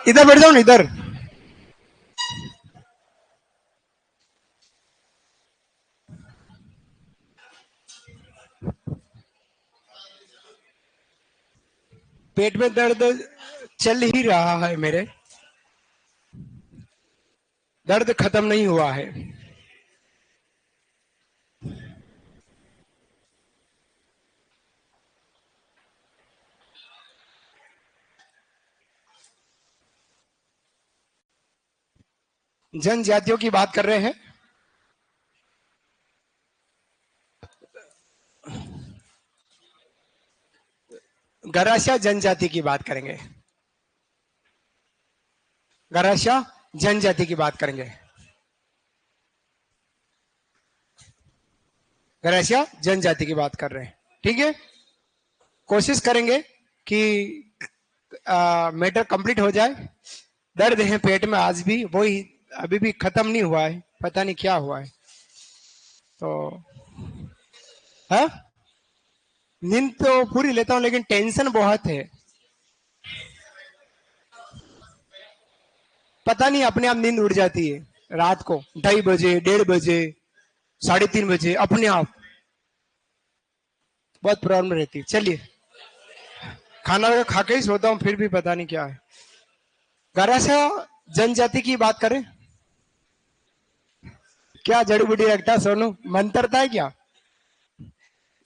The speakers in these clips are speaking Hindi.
इधर बैठ जाओ ना, इधर। पेट में दर्द चल ही रहा है मेरे, दर्द खत्म नहीं हुआ है। जनजातियों की बात कर रहे हैं। गरासिया जनजाति की बात करेंगे। गरासिया जनजाति की बात करेंगे। गरासिया जनजाति की बात कर रहे हैं, ठीक है। कोशिश करेंगे कि मैटर कंप्लीट हो जाए। दर्द है पेट में आज भी, वही अभी भी खत्म नहीं हुआ है, पता नहीं क्या हुआ है। तो हाँ, नींद तो पूरी लेता हूँ लेकिन टेंशन बहुत है। पता नहीं अपने आप नींद उड़ जाती है रात को 2:30 बजे, 1:30 बजे, 3:30 बजे अपने आप। बहुत प्रॉब्लम रहती है। चलिए, खाना खा के ही सोता हूँ फिर भी पता नहीं क्या है। गरासिया जनजाति की बात करें। क्या जड़ी बूटी रखता है सोनू, मंत्रता है क्या?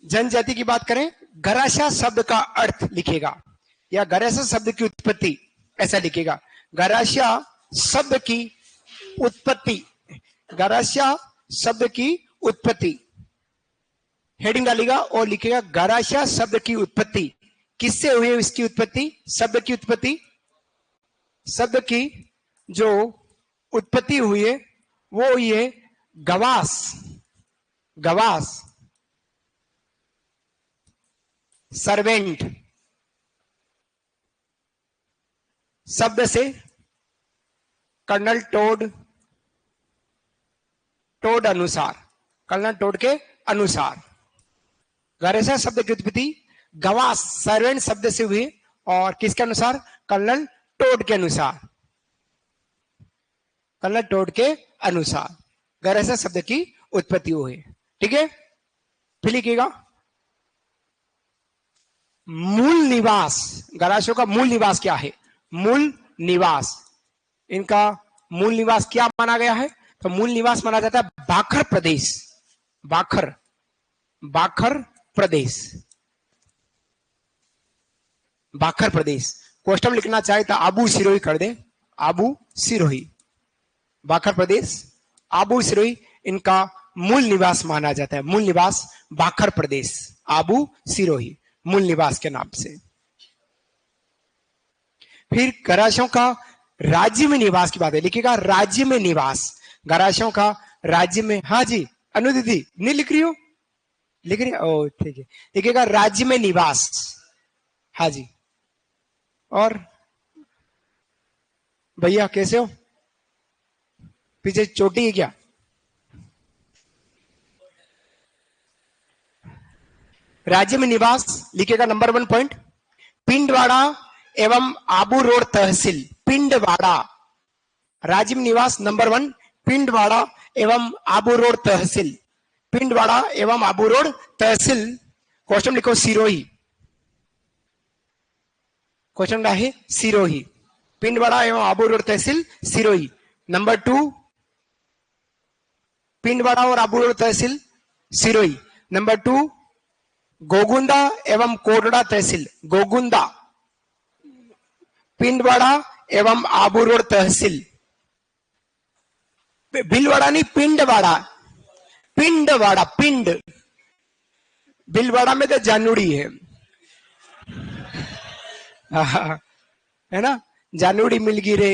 जनजाति की बात करें। गरासिया शब्द का अर्थ लिखेगा या गरासिया शब्द की उत्पत्ति, ऐसा लिखेगा। गरासिया शब्द की उत्पत्ति, गरासिया शब्द की उत्पत्ति हेडिंग डालेगा और लिखेगा गरासिया शब्द की उत्पत्ति। किससे हुई है इसकी उत्पत्ति? शब्द की उत्पत्ति, शब्द की जो उत्पत्ति हुई है वो हुई है गवास, गवास सर्वेंट शब्द से कर्नल टोड, टोड अनुसार, कर्नल टोड के अनुसार गरासिया शब्द की उत्पत्ति गवास सर्वेंट शब्द से हुई और किसके अनुसार? कर्नल टोड के अनुसार, कर्नल टोड के अनुसार गरासिया शब्द की उत्पत्ति हुई। ठीक है, फिर लिखिएगा मूल निवास। गरासियों का मूल निवास क्या है? मूल निवास, इनका मूल निवास क्या माना गया है? तो मूल निवास माना जाता है बाखर प्रदेश, बाखर, बाखर प्रदेश, बाखर प्रदेश। क्वेश्चन लिखना चाहे तो आबू सिरोही कर दे, आबू सिरोही, बाखर प्रदेश, आबू सिरोही इनका मूल निवास माना जाता है। मूल निवास बाखर प्रदेश, आबू सिरोही मूल निवास के नाम से। फिर गरासियों का राज्य में निवास की बात है, लिखिएगा राज्य में निवास। गरासियों का राज्य में, हाँ जी अनु दीदी नहीं लिख रही हो? लिख रही, ओ ठीक है, लिखिएगा राज्य में निवास। हाँ जी, और भैया कैसे हो? पीछे चोटी है क्या? राज्य में निवास लिखेगा नंबर 1 पॉइंट पिंडवाड़ा एवं आबू रोड तहसील। पिंडवाड़ा राज्य में निवास नंबर 1 पिंडवाड़ा एवं आबू रोड तहसील, पिंडवाड़ा एवं आबू रोड तहसील। क्वेश्चन लिखो सिरोही, क्वेश्चन है सिरोही, पिंडवाड़ा एवं आबू रोड तहसील सिरोही। नंबर 2 पिंडवाड़ा और आबू रोड तहसील सिरोही। नंबर 2 गोगुंदा एवं कोटड़ा तहसील, गोगुंदा, पिंडवाड़ा एवं आबू रोड तहसील। भीलवाड़ा नहीं, पिंडवाड़ा, पिंडवाड़ा, पिंड, भीलवाड़ा में तो जानुड़ी है, है ना, जानुड़ी मिलगिरे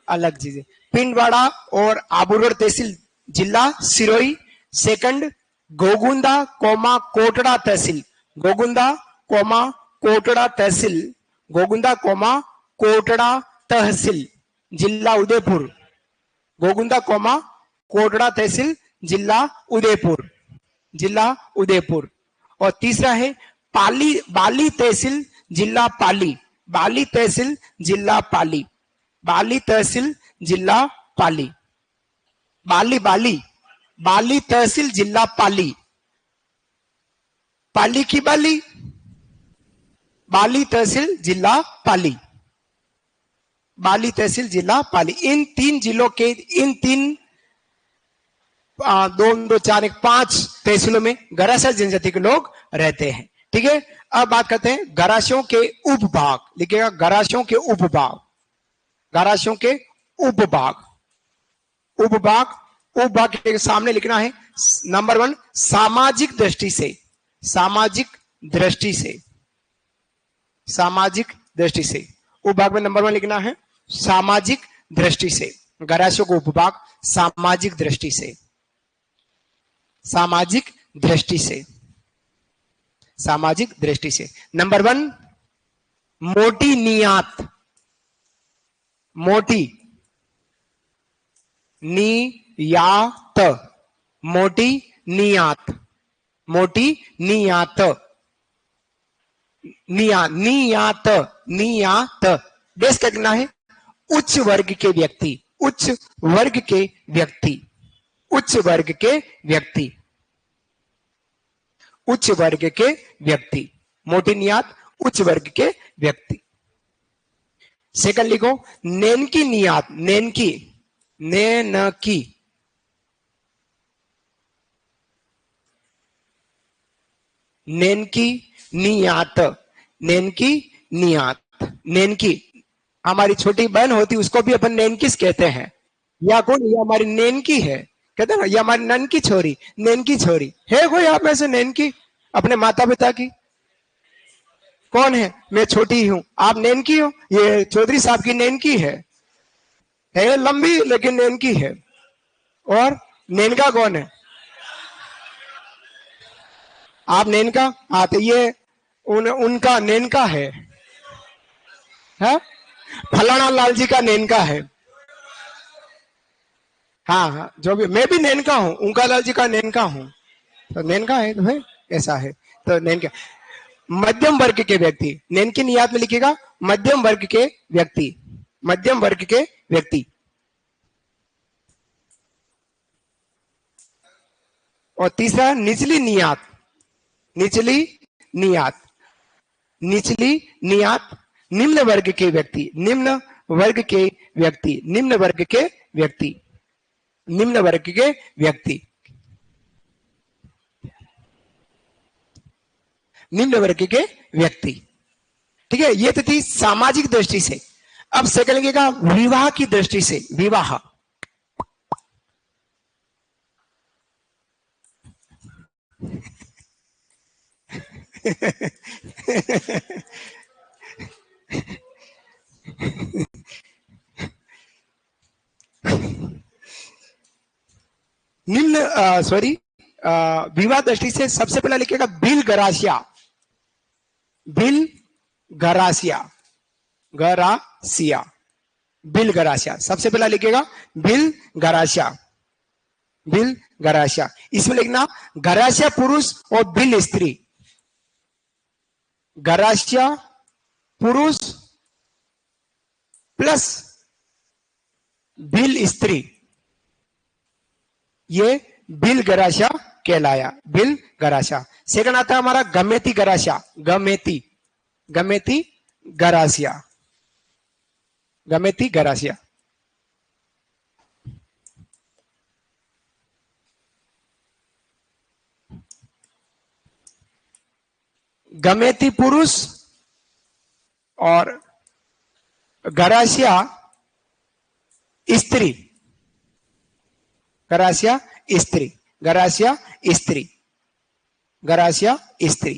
अलग चीज है। पिंडवाड़ा और आबू रोड तहसील जिला सिरोही। सेकंड गोगुंदा कोमा कोटड़ा तहसील, गोगुंदा कोमा कोटड़ा तहसील, गोगुंदा कोमा कोटड़ा तहसील जिला उदयपुर, गोगुंदा कोमा कोटड़ा तहसील जिला उदयपुर, जिला उदयपुर। और तीसरा है पाली, बाली तहसील जिला पाली, बाली तहसील जिला पाली, बाली तहसील जिला पाली, बाली बाली बाली तहसील जिला पाली, पाली की बाली, बाली तहसील जिला पाली, बाली तहसील जिला पाली। इन 3 जिलों के इन 3 2 2 4 1 5 तहसीलों में गरासिया जनजाति के लोग रहते हैं। ठीक है, अब बात करते हैं गरासियों के उपभाग। लिखिएगा गरासियों के उपभाग, गरासियों के उपभाग। उपभाग, उपभाग के सामने लिखना है नंबर 1 सामाजिक दृष्टि से, सामाजिक दृष्टि से, सामाजिक दृष्टि से। उपभाग में नंबर 1 लिखना है सामाजिक दृष्टि से। गरासियों को उपभाग सामाजिक दृष्टि से, सामाजिक दृष्टि से, सामाजिक दृष्टि से। नंबर 1 मोटी नियात, मोटी नियात, मोटी नियात, मोटी नियात, नियात, नियात। देश का कहना है उच्च वर्ग के व्यक्ति, उच्च वर्ग के व्यक्ति, उच्च वर्ग के व्यक्ति, उच्च वर्ग के व्यक्ति। मोटी नियात उच्च वर्ग के व्यक्ति। सेकंड लिखो नेनकी नियात, नेनकी, नेनकी, नेनकी नियात, नेनकी नियात, नेनकी। हमारी छोटी बहन होती उसको भी अपन नेनकिस कहते हैं। या कौन, ये हमारी नेनकी है, कहते हैं ना ये हमारी ननकी छोरी, नेनकी छोरी। है कोई आप में से नेनकी अपने माता पिता की? कौन है? मैं छोटी हूं, आप नेनकी हो। ये चौधरी साहब की नेनकी है लंबी लेकिन नेनकी है। और नेनका कौन है? आप नेनका? हाँ, तो ये उनका नेनका है, फलाना लाल जी का नेनका है। हाँ हाँ, जो भी, मैं भी नेनका हूं, उनका लाल जी का नेनका हूं, तो नेनका है तो है, ऐसा है। तो नेनका मध्यम वर्ग के व्यक्ति, नेनकी नियात में लिखिएगा मध्यम वर्ग के व्यक्ति, मध्यम वर्ग के व्यक्ति। और तीसरा निचली नियात, निचली नियात, निचली नियात निम्न वर्ग के व्यक्ति, निम्न वर्ग के व्यक्ति, निम्न वर्ग के व्यक्ति, निम्न वर्ग के व्यक्ति, निम्न वर्ग के व्यक्ति। ठीक है, ये तो थी सामाजिक दृष्टि से। अब सेकंड लिखिएगा विवाह की दृष्टि से, विवाह। निम्न विवाह दृष्टि से सबसे पहला लिखेगा bill Garasia, bill Garasia, Garasia, bill Garasia. सबसे पहला लिखेगा बिल गरासिया, बिल गरासिया। इसमें लिखना गरासिया पुरुष और बिल स्त्री, गरासिया पुरुष प्लस बिल स्त्री, ये बिल गरासिया कहलाया, बिल गरासिया। सेकंड आता है हमारा गमेती गरासिया, गमेती, गमेती गरासिया, गमेती गरासिया। गमेती पुरुष और गरासिया स्त्री, गरासिया स्त्री, गरासिया स्त्री, गरासिया स्त्री,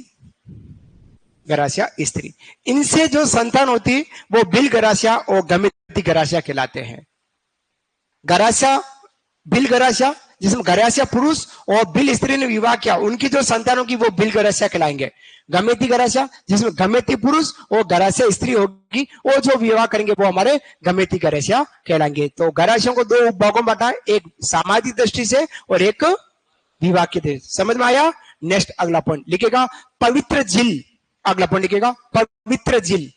गरासिया स्त्री। इनसे जो संतान होती है वो बिल गरासिया और गमेती गरासिया कहलाते हैं। गरासिया, बिल गरासिया जिसमें गरासिया पुरुष और बिल स्त्री ने विवाह किया, उनकी जो संतान होगी वो बिल गरासिया कहलाएंगे। गमेती गरासिया जिसमें गमेती पुरुष और गरासिया स्त्री होगी, वो जो विवाह करेंगे वो हमारे गमेती गरासिया कहलाएंगे। तो गरासियों को 2 भागों में बांटा है, एक सामाजिक दृष्टि से और एक विवाह की दृष्टि। समझ में आया? नेक्स्ट अगला पॉइंट लिखेगा पवित्र झील, अगला पॉइंट लिखेगा पवित्र झील,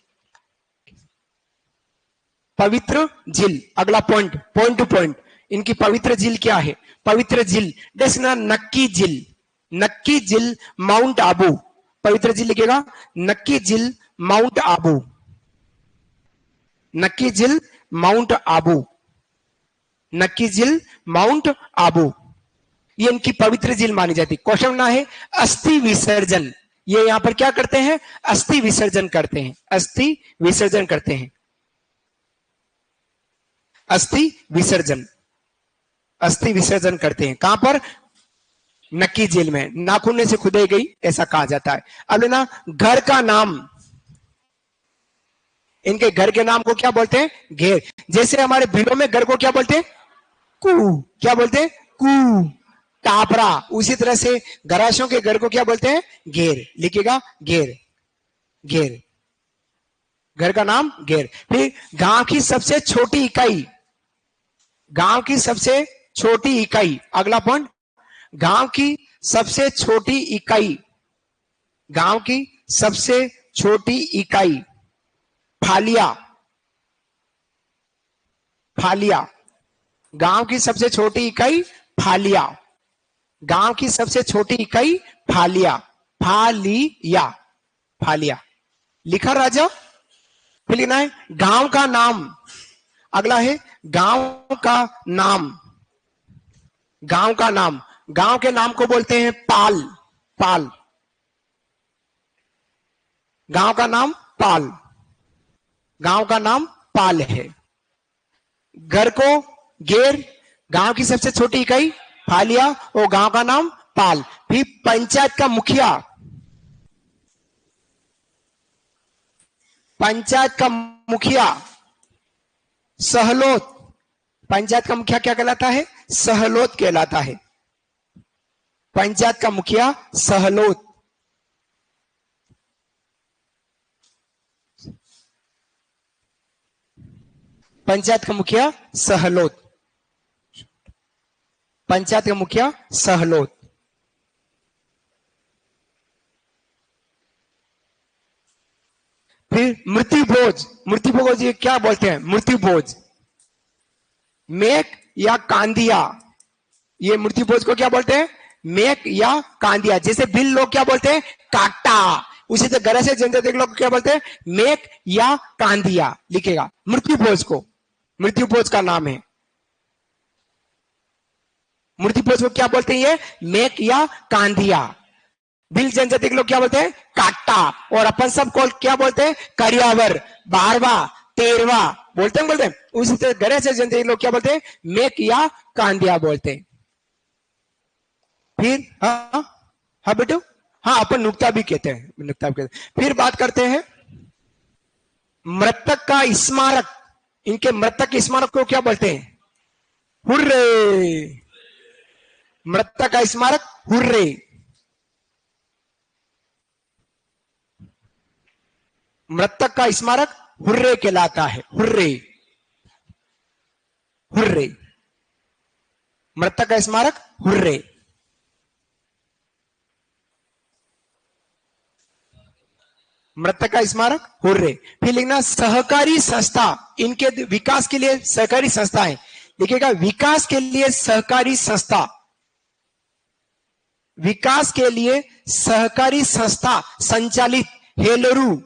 पवित्र झील, अगला पॉइंट, पॉइंट टू पॉइंट, इनकी पवित्र झील क्या है? पवित्र झील देखना, नक्की झील, नक्की झील माउंट आबू, पवित्र झील लिखेगा नक्की झील माउंट आबू, नक्की झील माउंट आबू, नक्की झील माउंट आबू, ये इनकी पवित्र झील मानी जाती। क्वेश्चन ना है अस्थि विसर्जन, ये यहां पर क्या करते हैं? अस्थि विसर्जन करते हैं, अस्थि विसर्जन करते हैं, अस्थि विसर्जन, अस्थि विसर्जन करते हैं। कहां पर? नक्की झील में, नाखून से खुदाई गई ऐसा कहा जाता है। अब लेना घर का नाम, इनके घर के नाम को क्या बोलते हैं? घेर। जैसे हमारे भीलों में घर को क्या बोलते हैं? कू, क्या बोलते हैं? कू, टापरा। उसी तरह से गराशों के घर को क्या बोलते हैं? घेर, लिखिएगा घेर, घेर, घर का नाम घेर। फिर गांव की सबसे छोटी इकाई, गांव की सबसे छोटी इकाई, अगला पॉइंट, गांव की सबसे छोटी इकाई, गांव की सबसे छोटी इकाई, फालिया, फालिया, गांव की सबसे छोटी इकाई फालिया, गांव की सबसे छोटी इकाई फालिया, फालिया, फालिया, लिखा राजा। फिर लिखना है गांव का नाम, अगला है गांव का नाम, गांव का नाम, गांव के नाम को बोलते हैं पाल, पाल, गांव का नाम पाल, गांव का नाम पाल है। घर को घेर, गांव की सबसे छोटी इकाई फालिया और गांव का नाम पाल। फिर पंचायत का मुखिया, पंचायत का मुखिया सहलोत, पंचायत का मुखिया क्या कहलाता है? सहलोत कहलाता है, पंचायत का मुखिया सहलोत, पंचायत का मुखिया सहलोत, पंचायत का मुखिया सहलोत। फिर मृत्यु भोज, मृत्यु भोज ये क्या बोलते हैं? मृत्यु भोज, मेक या कांदिया, ये मृत्यु भोज को क्या बोलते हैं? मेक या कांदिया। जैसे भिल लोग क्या बोलते हैं? काटा, उसी तरह घर से जनजाति लोग क्या बोलते हैं? मेक या कांदिया, लिखेगा मृत्यु भोज को, मृत्यु भोज का नाम है। मृत्यु भोज को क्या बोलते हैं? ये मेक या कांदिया। भिल जनजाति के लोग क्या बोलते हैं? काटा। और अपन सब को क्या बोलते हैं? करियावर, बारवा, तेरवा बोलते हैं, बोलते हैं। उसी तरह घर से जनजाति लोग क्या बोलते हैं? मेक या कांदिया बोलते हैं। फिर हाँ बेटू, हाँ अपन नुक्ता भी कहते हैं, नुक्ता भी कहते हैं। फिर बात करते हैं मृतक का स्मारक, इनके मृतक के स्मारक को क्या बोलते हैं? हुर्रे, मृतक का स्मारक हुर्रे, मृतक का स्मारक हुर्रे कहलाता है, हुर्रे, हुर्रे, मृतक का स्मारक हुर्रे। मृतक का स्मारक हुर्रे। फिर लिखना सहकारी संस्था, इनके विकास के लिए सहकारी संस्था है, लिखिएगा विकास के लिए सहकारी संस्था, विकास के लिए सहकारी संस्था संचालित हेलरू,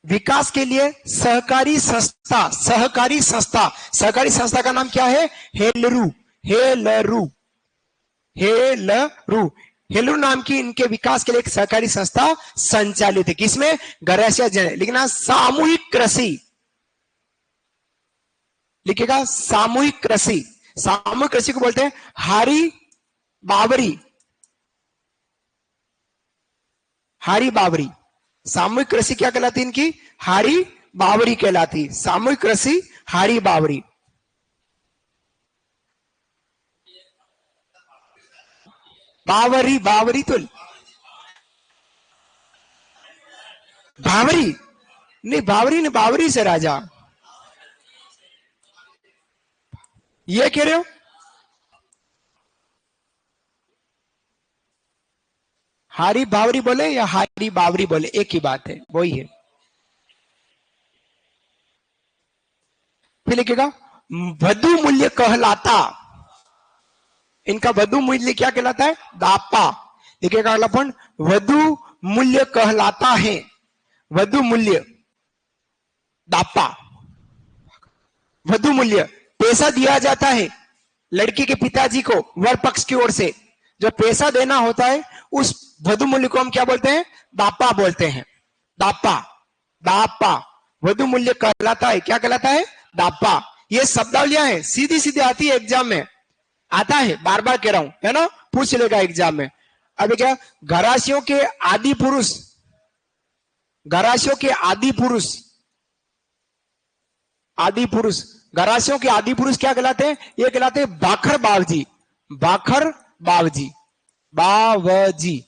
विकास के लिए सहकारी संस्था, सहकारी संस्था, सहकारी संस्था का नाम क्या है? हेलरू, हेलरू, हेलरू, हेलरू नाम की इनके विकास के लिए एक सहकारी संस्था संचालित है। किसमें? गरासिया जन। लिखना सामूहिक कृषि, लिखेगा सामूहिक कृषि, सामूहिक कृषि को बोलते हैं हारी बावरी, हारी बावरी। सामूहिक कृषि क्या कहलाती है इनकी? हारी बावरी कहलाती, सामूहिक कृषि हारी बावरी। बावरी, बावरी तो बावरी नहीं, बावरी नहीं, बावरी से राजा, ये कह रहे हो? हारी बावरी बोले या हारी बावरी बोले, एक ही बात है, वही है। फिर लिखेगा वधु मूल्य कहलाता, इनका वधु मूल्य क्या कहलाता है? दापा। लिखेगा अगला पॉइंट, वधु मूल्य कहलाता है, वधु मूल्य दापा। वधु मूल्य पैसा दिया जाता है लड़की के पिताजी को वर पक्ष की ओर से, जो पैसा देना होता है उस वधु मूल्य को हम क्या बोलते हैं? दापा बोलते हैं। दापा, दापा वधु मूल्य कहलाता है, क्या कहलाता है? दापा। ये शब्दावलियां है, सीधी सीधी आती है, एग्जाम में आता है, बार बार कह रहा हूं, है ना, पूछ लेगा एग्जाम में। अभी क्या, घराशियों के आदि पुरुष, घराशियों के आदि पुरुष, आदि पुरुष, घराशियों के आदि पुरुष क्या कहलाते हैं? ये कहलाते हैं बाखर बावजी, बाखर बावजी, बावजी।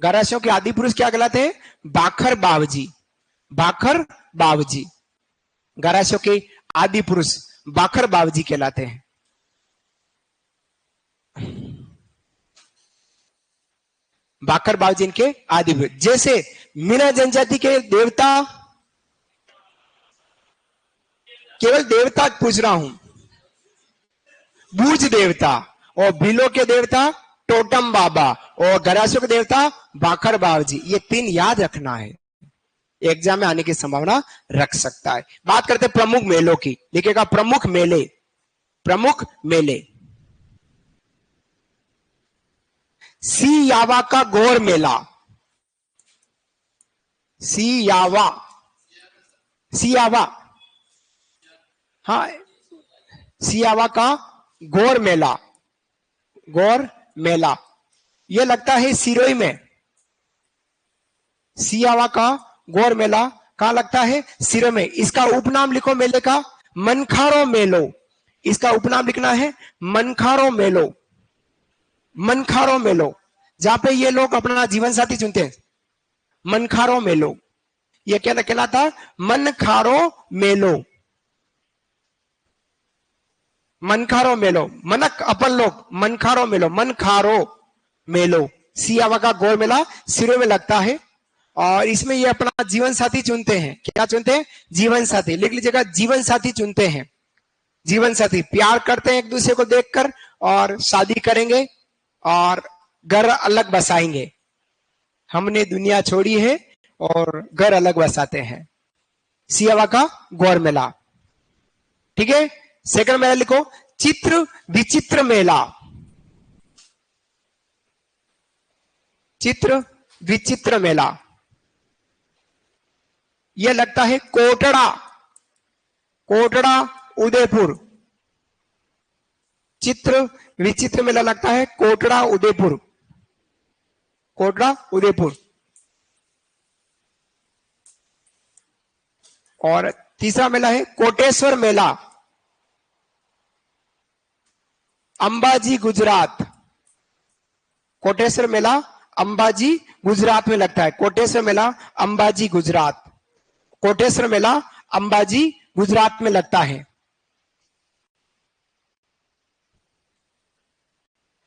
घराशियों के आदि पुरुष क्या कहलाते हैं? बाखर बावजी, बाखर बावजी। घराशियों के आदि पुरुष बाखर बावजी कहलाते हैं। बाखर बावजी इनके आदि पुरुष। जैसे मीना जनजाति के देवता, केवल देवता पूछ रहा हूं, बूझ देवता, और भीलों के देवता टोटम बाबा, और घराशियों के देवता बाखर बावजी। ये तीन याद रखना है, एग्जाम में आने की संभावना रख सकता है। बात करते हैं प्रमुख मेलों की। लिखेगा प्रमुख मेले, प्रमुख मेले। सियावा का गौर मेला, सियावा, सियावा, हाँ, सियावा का गौर मेला, गौर मेला, यह लगता है सिरोही में। सियावा का गौर मेला कहां लगता है? सिरोही में। इसका उपनाम लिखो मेले का, मनखारो मेलो। इसका उपनाम लिखना है मनखारो मेलो, मनखारो मेलो, जहां पे ये लोग अपना जीवन साथी चुनते हैं। मनखारो मेलो, ये क्या कहलाता? मनखारो मेलो, मनखारो मेलो, मनक अपन लोग, मनखारो मेलो, मनखारो मेलो। सियावा का गौर मेला सिरोही में लगता है, और इसमें ये अपना जीवन साथी चुनते हैं। क्या चुनते हैं? जीवन साथी। लिख लीजिएगा, जीवन साथी चुनते हैं। जीवन साथी प्यार करते हैं एक दूसरे को देखकर, और शादी करेंगे और घर अलग बसाएंगे। हमने दुनिया छोड़ी है और घर अलग बसाते हैं। सियावा का गौर मेला, ठीक है। सेकंड मेला लिखो, चित्र विचित्र मेला, चित्र विचित्र मेला, यह लगता है कोटड़ा, कोटड़ा उदयपुर। चित्र विचित्र मेला लगता है कोटड़ा उदयपुर, कोटड़ा उदयपुर। और तीसरा मेला है कोटेश्वर मेला, अंबाजी गुजरात। कोटेश्वर मेला अंबाजी गुजरात में लगता है। कोटेश्वर मेला अंबाजी गुजरात, कोटेश्वर मेला अंबाजी गुजरात में लगता है।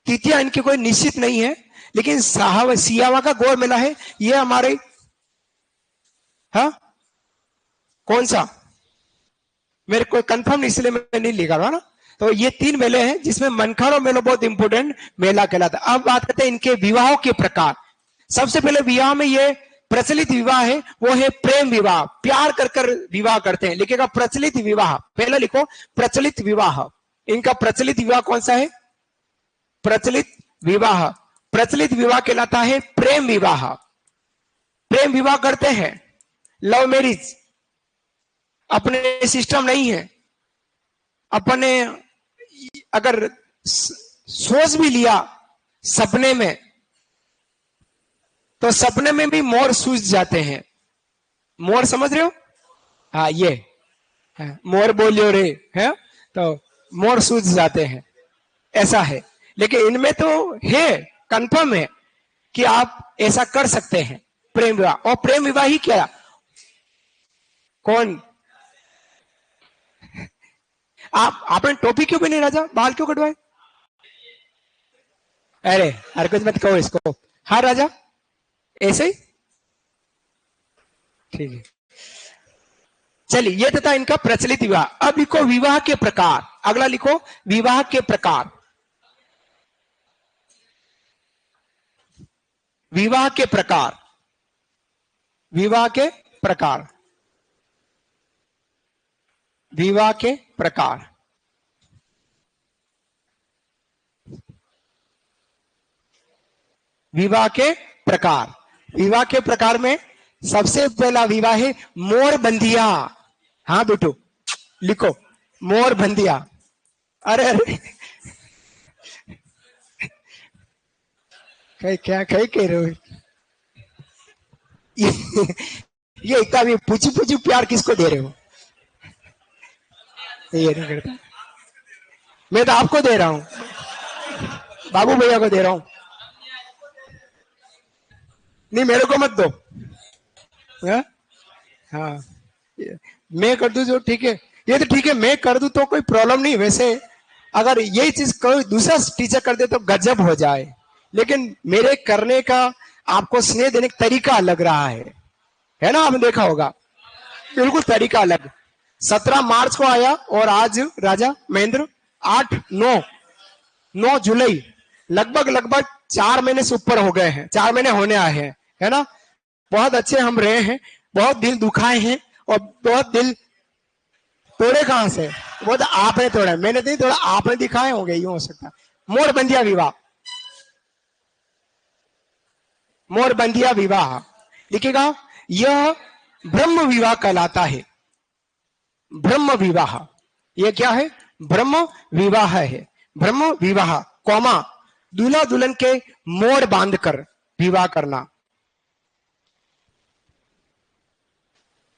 तिथियां इनकी कोई निश्चित नहीं है, लेकिन सियावा का गौर मेला है, ये हमारे, हाँ कौन सा, मेरे को कंफर्म इसलिए मैं नहीं लिखा रहा ना। तो ये तीन मेले हैं, जिसमें मनखारो मेला बहुत इंपोर्टेंट मेला कहलाता है। अब बात करते हैं इनके विवाहों के प्रकार। सबसे पहले विवाह में ये प्रचलित विवाह है, वो है प्रेम विवाह, प्यार कर कर विवाह करते हैं। लिखेगा प्रचलित विवाह, पहले लिखो प्रचलित विवाह। इनका प्रचलित विवाह कौन सा है? प्रचलित विवाह। प्रचलित विवाह कहलाता है प्रेम विवाह। प्रेम विवाह करते हैं, लव मैरिज अपने सिस्टम नहीं है। अपने अगर सोच भी लिया सपने में, तो सपने में भी मोर सूझ जाते हैं। मोर समझ रहे हो? हाँ, ये मोर बोलियो रे, है तो मोर सूझ जाते हैं, ऐसा है। लेकिन इनमें तो है, कंफर्म है कि आप ऐसा कर सकते हैं, प्रेम विवाह। और प्रेम विवाह ही क्या, कौन आपने टोपी क्यों पहनी राजा, बाल क्यों कटवाए? अरे कुछ मत कहो इसको। हाँ राजा, ऐसे ही, ठीक है। चलिए, ये तो था इनका प्रचलित विवाह। अब लिखो विवाह के प्रकार। अगला लिखो विवाह के प्रकार। विवाह के प्रकार, विवाह के प्रकार, विवाह के प्रकार। विवाह के प्रकार, विवाह के प्रकार में सबसे पहला विवाह है मोर बंदिया। हाँ बेटो, लिखो मोर बंदिया। अरे अरे, कहीं क्या कहीं कह रहे हो? ये, ये इतना भी पूछी पूछी प्यार किसको दे रहे हो? ये नहीं करता, मैं तो आपको दे रहा हूं, बाबू भैया को दे रहा हूं। नहीं, मेरे को मत दो। हाँ, हाँ, मैं कर दूं जो ठीक है, ये तो ठीक है, मैं कर दूं तो कोई प्रॉब्लम नहीं। वैसे अगर यही चीज कोई दूसरा टीचर कर दे तो गजब हो जाए, लेकिन मेरे करने का, आपको स्नेह देने का तरीका अलग रहा है ना? आपने देखा होगा, बिल्कुल तरीका अलग। 17 मार्च को आया और आज राजा महेंद्र 8 9 9 जुलाई, लगभग लगभग 4 महीने से ऊपर हो गए हैं, 4 महीने होने आए हैं, है ना? बहुत अच्छे हम रहे हैं, बहुत दिल दुखाए हैं, और बहुत दिल तोड़े। कहां से? वो तो आपने तोड़ा, मैंने नहीं तोड़ा, आपने दिखाए होंगे, यूं हो सकता। मोरबंदिया विवाह, मोरबंदिया विवाह लिखेगा। यह ब्रह्म विवाह कहलाता है। ब्रह्म विवाह, यह क्या है? ब्रह्म विवाह है। ब्रह्म विवाह, कौमा, दूल्हा दुल्हन के मोड़ बांधकर विवाह करना।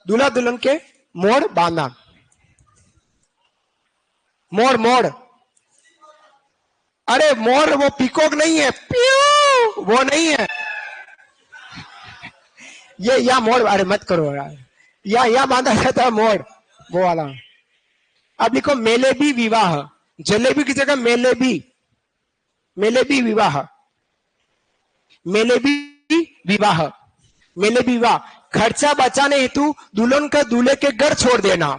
दूल्हा दुल्हन के मोड़ बांधना। मोड़ मोड़, अरे मोर वो पीकॉक नहीं है, प्यू वो नहीं है। ये या मोड़, अरे मत करो यार, या बांधा जाता है मोड़, वो वाला। अब लिखो मेलेबी विवाह। जलेबी की जगह मेलेबी, मेलेबी विवाह, मेलेबी विवाह, मेलेबी विवाह। खर्चा बचाने हेतु दुल्हन का दूल्हे के घर छोड़ देना।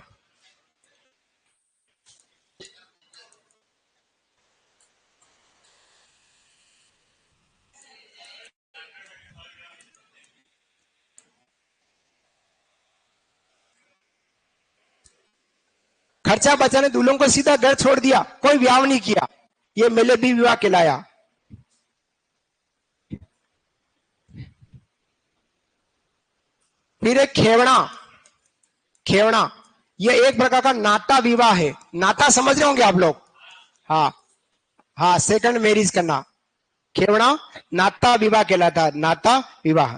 खर्चा बचाने दूल्हों को सीधा घर छोड़ दिया, कोई ब्याह नहीं किया, ये मेलेबी विवाह कहलाया। फिर एक खेवड़ा, खेवड़ा, ये एक प्रकार का नाता विवाह है। नाता समझ रहे होंगे आप लोग? हाँ, हाँ, सेकंड मैरिज करना, खेवड़ा नाता विवाह कहलाता है। नाता विवाह।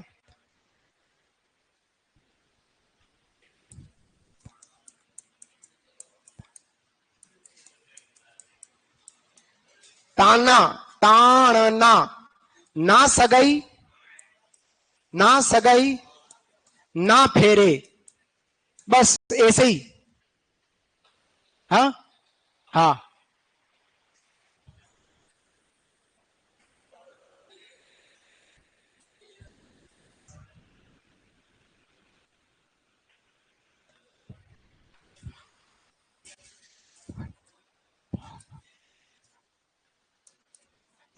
ताना, ताड़ना, ना सगाई, ना सगाई, ना फेरे, बस ऐसे ही। हाँ, हाँ,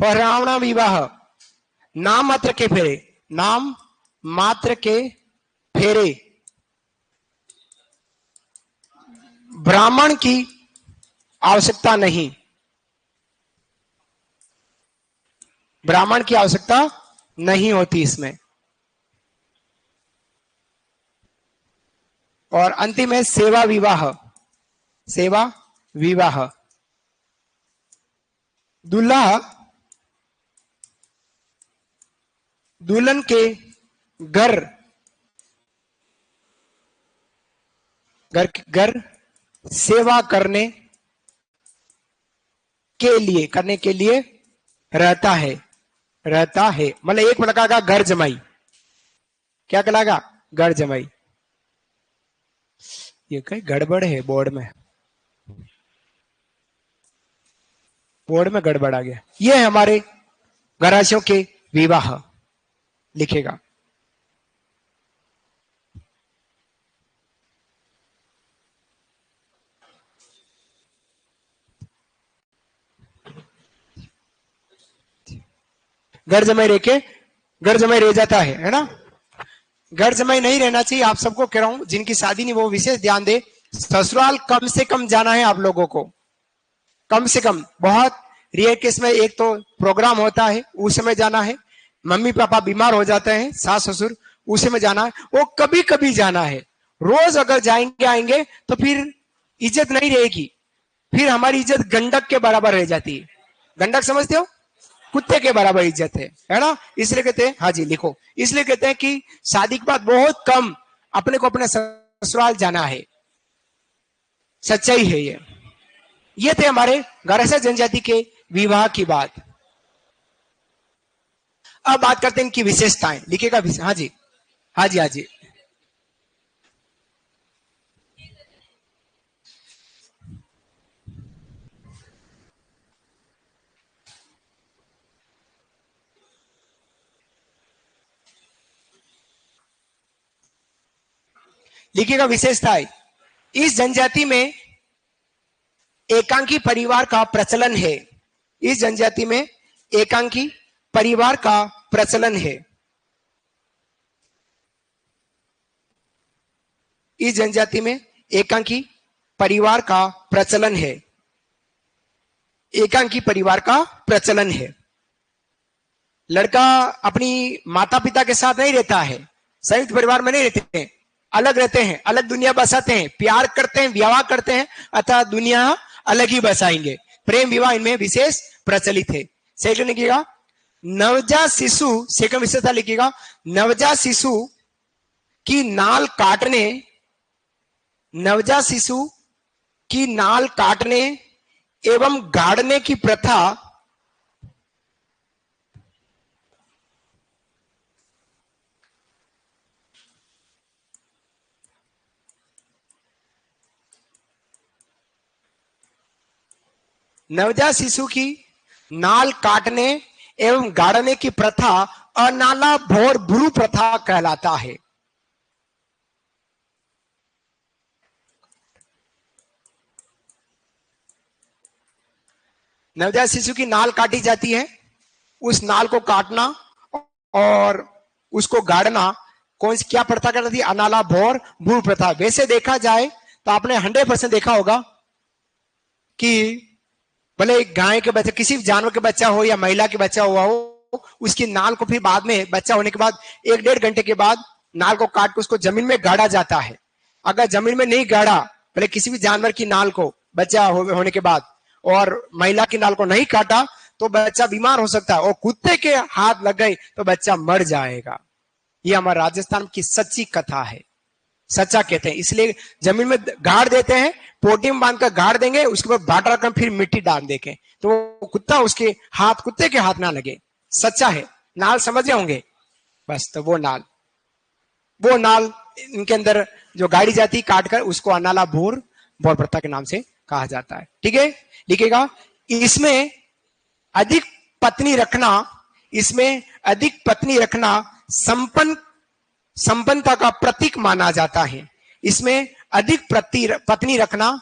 परावना विवाह, नाम मात्र के फेरे, नाम मात्र के फेरे, ब्राह्मण की आवश्यकता नहीं, ब्राह्मण की आवश्यकता नहीं होती इसमें। और अंतिम है सेवा विवाह। सेवा विवाह, दूल्हा दुल्हन के घर, घर घर सेवा करने के लिए, करने के लिए रहता है, रहता है, मतलब एक प्रकार का घर जमाई। क्या कहलाएगा? घर जमाई। ये कहीं गड़बड़ है बोर्ड में, बोर्ड में गड़बड़ आ गया। ये है हमारे घराशियों के विवाह, लिखेगा। घर जमाई रह के घर जमाई रह जाता है ना। घर जमाई नहीं रहना चाहिए। आप सबको कह रहा हूं, जिनकी शादी नहीं वो विशेष ध्यान दे। ससुराल कम से कम जाना है आप लोगों को, कम से कम। बहुत रेयर केस में एक तो प्रोग्राम होता है उस समय जाना है, मम्मी पापा बीमार हो जाते हैं, सास ससुर, उस समय जाना है। वो कभी कभी जाना है। रोज अगर जाएंगे आएंगे तो फिर इज्जत नहीं रहेगी, फिर हमारी इज्जत गंडक के बराबर रह जाती है। गंडक समझते हो, कुत्ते के बराबर इज्जत है ना। इसलिए कहते हैं, हाँ जी लिखो, इसलिए कहते हैं कि शादी के बाद बहुत कम अपने को अपने ससुराल जाना है। सच्चाई है ये थे हमारे गरासिया जनजाति के विवाह की बात। अब बात करते हैं इनकी विशेषताएं। लिखेगा, हाँ जी हाँ जी हाँ जी। लिखिएगा विशेषताएं। इस जनजाति में एकांकी परिवार का प्रचलन है। इस जनजाति में एकांकी परिवार का प्रचलन है। इस जनजाति में एकांकी परिवार का प्रचलन है। एकांकी परिवार का प्रचलन है। लड़का अपनी माता पिता के साथ नहीं रहता है, संयुक्त परिवार में नहीं रहते हैं, अलग रहते हैं, अलग दुनिया बसाते हैं, प्यार करते हैं, विवाह करते हैं, अतः दुनिया अलग ही बसाएंगे। प्रेम विवाह इनमें विशेष प्रचलित है। सेकंड लिखिएगा, नवजात शिशु, सेकंड विशेषता लिखिएगा, नवजात शिशु की नाल काटने, नवजात शिशु की नाल काटने एवं गाड़ने की प्रथा नवजात शिशु की नाल काटने एवं गाड़ने की प्रथा अनाला भोर भ्रू प्रथा कहलाता है। नवजात शिशु की नाल काटी जाती है, उस नाल को काटना और उसको गाड़ना कौन सी क्या प्रथा कहलाती है? अनाला भोर भ्रू प्रथा। वैसे देखा जाए तो आपने 100% देखा होगा कि भले गाय के बच्चे, किसी जानवर के बच्चा हो या महिला के बच्चा हुआ हो, उसकी नाल को फिर बाद में बच्चा होने के बाद 1-1.5 घंटे के बाद नाल को काट के उसको जमीन में गाड़ा जाता है। अगर जमीन में नहीं गाड़ा, भले किसी भी जानवर की नाल को बच्चा होने के बाद, और महिला की नाल को नहीं काटा तो बच्चा बीमार हो सकता है, और कुत्ते के हाथ लग गई तो बच्चा मर जाएगा। ये हमारे राजस्थान की सच्ची कथा है, सच्चा कहते हैं। इसलिए जमीन में गाड़ देते हैं, पोटी में बांधकर गाड़ देंगे, उसके बाद बाटा रखकर फिर मिट्टी डाल देंगे तो वो कुत्ता उसके हाथ, कुत्ते के हाथ ना लगे। सच्चा है। नाल समझे होंगे बस, तो वो नाल इनके अंदर जो गाड़ी जाती है काट कर, उसको अनाला भोर प्रथा के नाम से कहा जाता है। ठीक है, लिखेगा, इसमें अधिक पत्नी रखना, इसमें अधिक पत्नी रखना संपन्नता का प्रतीक माना जाता है। इसमें अधिक पत्नी रखना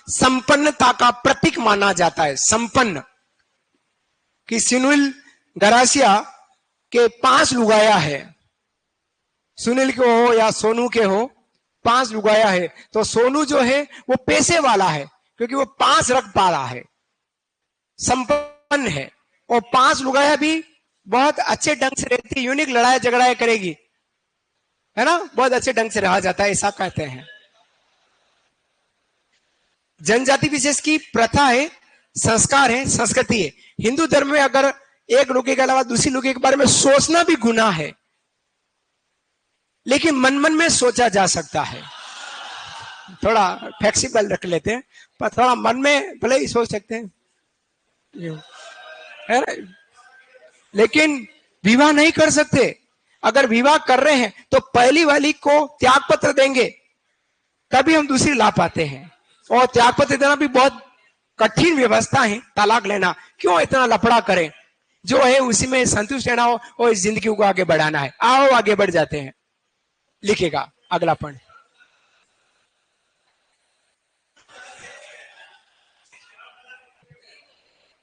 संपन्नता का प्रतीक माना जाता है। संपन्न कि सुनील गरासिया के 5 लुगाया है, सुनील के हो या सोनू के हो, 5 लुगाया है, तो सोनू जो है वो पैसे वाला है क्योंकि वो 5 रख पा रहा है, संपन्न है। और 5 लुगाया भी बहुत अच्छे ढंग से रहती, यूनिक लड़ाई झगड़ाई करेगी, है ना, बहुत अच्छे ढंग से रहा जाता है, ऐसा कहते हैं। जनजाति विशेष की प्रथा है, संस्कार है, संस्कृति है। हिंदू धर्म में अगर एक लुगे के अलावा दूसरी लुगे के बारे में सोचना भी गुनाह है, लेकिन मन मन में सोचा जा सकता है। थोड़ा फ्लेक्सिबल रख लेते हैं, पर थोड़ा मन में भले ही सोच सकते हैं, है ना? लेकिन विवाह नहीं कर सकते। अगर विवाह कर रहे हैं तो पहली वाली को त्याग पत्र देंगे, तभी हम दूसरी ला पाते हैं। और त्याग पत्र देना भी बहुत कठिन व्यवस्था है, तलाक लेना। क्यों इतना लफड़ा करें? जो है उसी में संतुष्ट रहना हो और इस जिंदगी को आगे बढ़ाना है। आओ आगे बढ़ जाते हैं। लिखेगा। अगला पॉइंट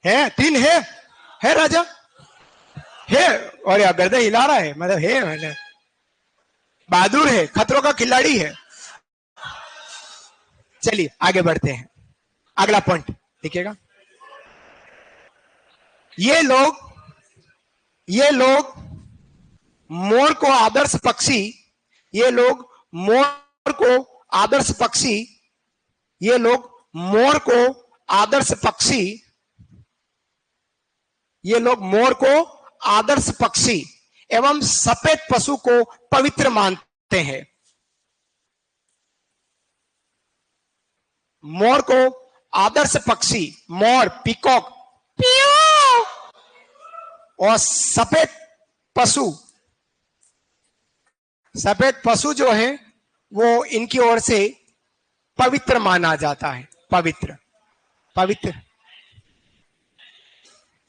है, तीन है राजा, है। और यार गर्दन हिला रहा है, मतलब है, मतलब बहादुर है, खतरों का खिलाड़ी है। चलिए आगे बढ़ते हैं, अगला पॉइंट लिखिएगा। ये लोग मोर को आदर्श पक्षी, ये लोग मोर को आदर्श पक्षी, ये लोग मोर को आदर्श पक्षी, ये लोग मोर को आदर्श पक्षी एवं सफेद पशु को पवित्र मानते हैं। मोर को आदर्श पक्षी, मोर, पीकॉक, और सफेद पशु, सफेद पशु जो है वो इनकी ओर से पवित्र माना जाता है। पवित्र, पवित्र।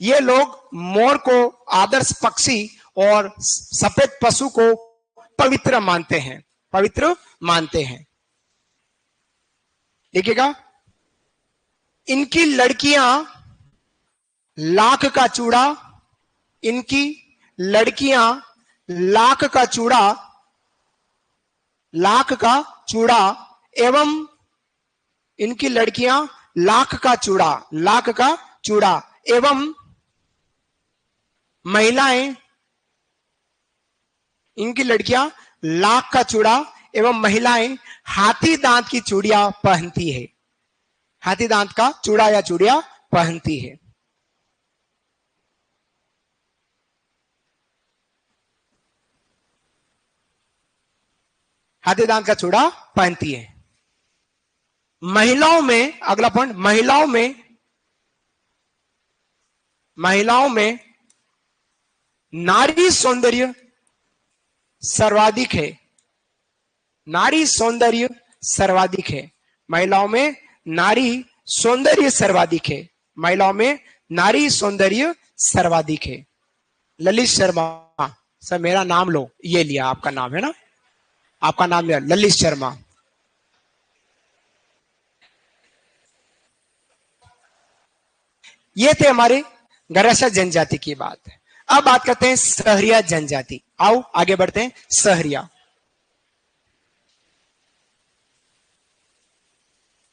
ये लोग मोर को आदर्श पक्षी और सफेद पशु को पवित्र मानते हैं, पवित्र मानते हैं। देखिएगा, इनकी लड़कियां लाख का चूड़ा, इनकी लड़कियां लाख का चूड़ा, लाख का चूड़ा एवं इनकी लड़कियां लाख का चूड़ा, लाख का चूड़ा एवं महिलाएं, इनकी लड़कियां लाख का चूड़ा एवं महिलाएं हाथी दांत की चूड़ियां पहनती है, हाथी दांत का चूड़ा या चूड़ियां पहनती है। हाथी दांत का चूड़ा पहनती है। महिलाओं में, अगला पॉइंट, महिलाओं में नारी सौंदर्य सर्वाधिक है, नारी सौंदर्य सर्वाधिक है। महिलाओं में नारी सौंदर्य सर्वाधिक है, महिलाओं में नारी सौंदर्य सर्वाधिक है। ललित शर्मा, सर मेरा नाम लो, ये लिया आपका नाम है ना, आपका नाम लिया ललित शर्मा। ये थे हमारे गरासिया जनजाति की बात। अब बात करते हैं सहरिया जनजाति। आओ आगे बढ़ते हैं। सहरिया,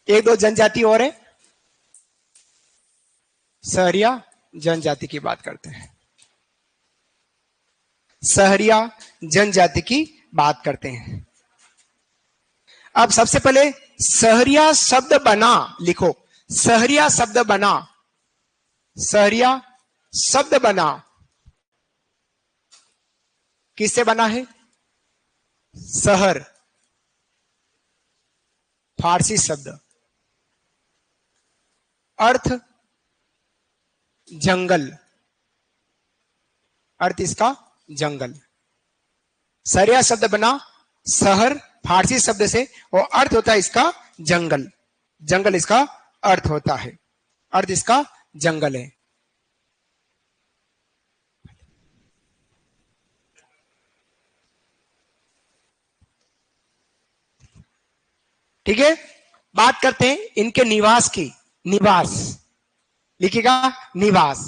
एक दो जनजाति और है, सहरिया जनजाति की बात करते हैं। सहरिया जनजाति की बात करते हैं। अब सबसे पहले सहरिया शब्द बना, लिखो सहरिया शब्द बना, सहरिया शब्द बना किससे बना है? शहर, फारसी शब्द, अर्थ जंगल, अर्थ इसका जंगल। सहरिया शब्द बना शहर, फारसी शब्द से, और अर्थ होता है इसका जंगल, जंगल इसका अर्थ होता है, अर्थ इसका जंगल है। ठीक है, बात करते हैं इनके निवास की। निवास लिखिएगा, निवास,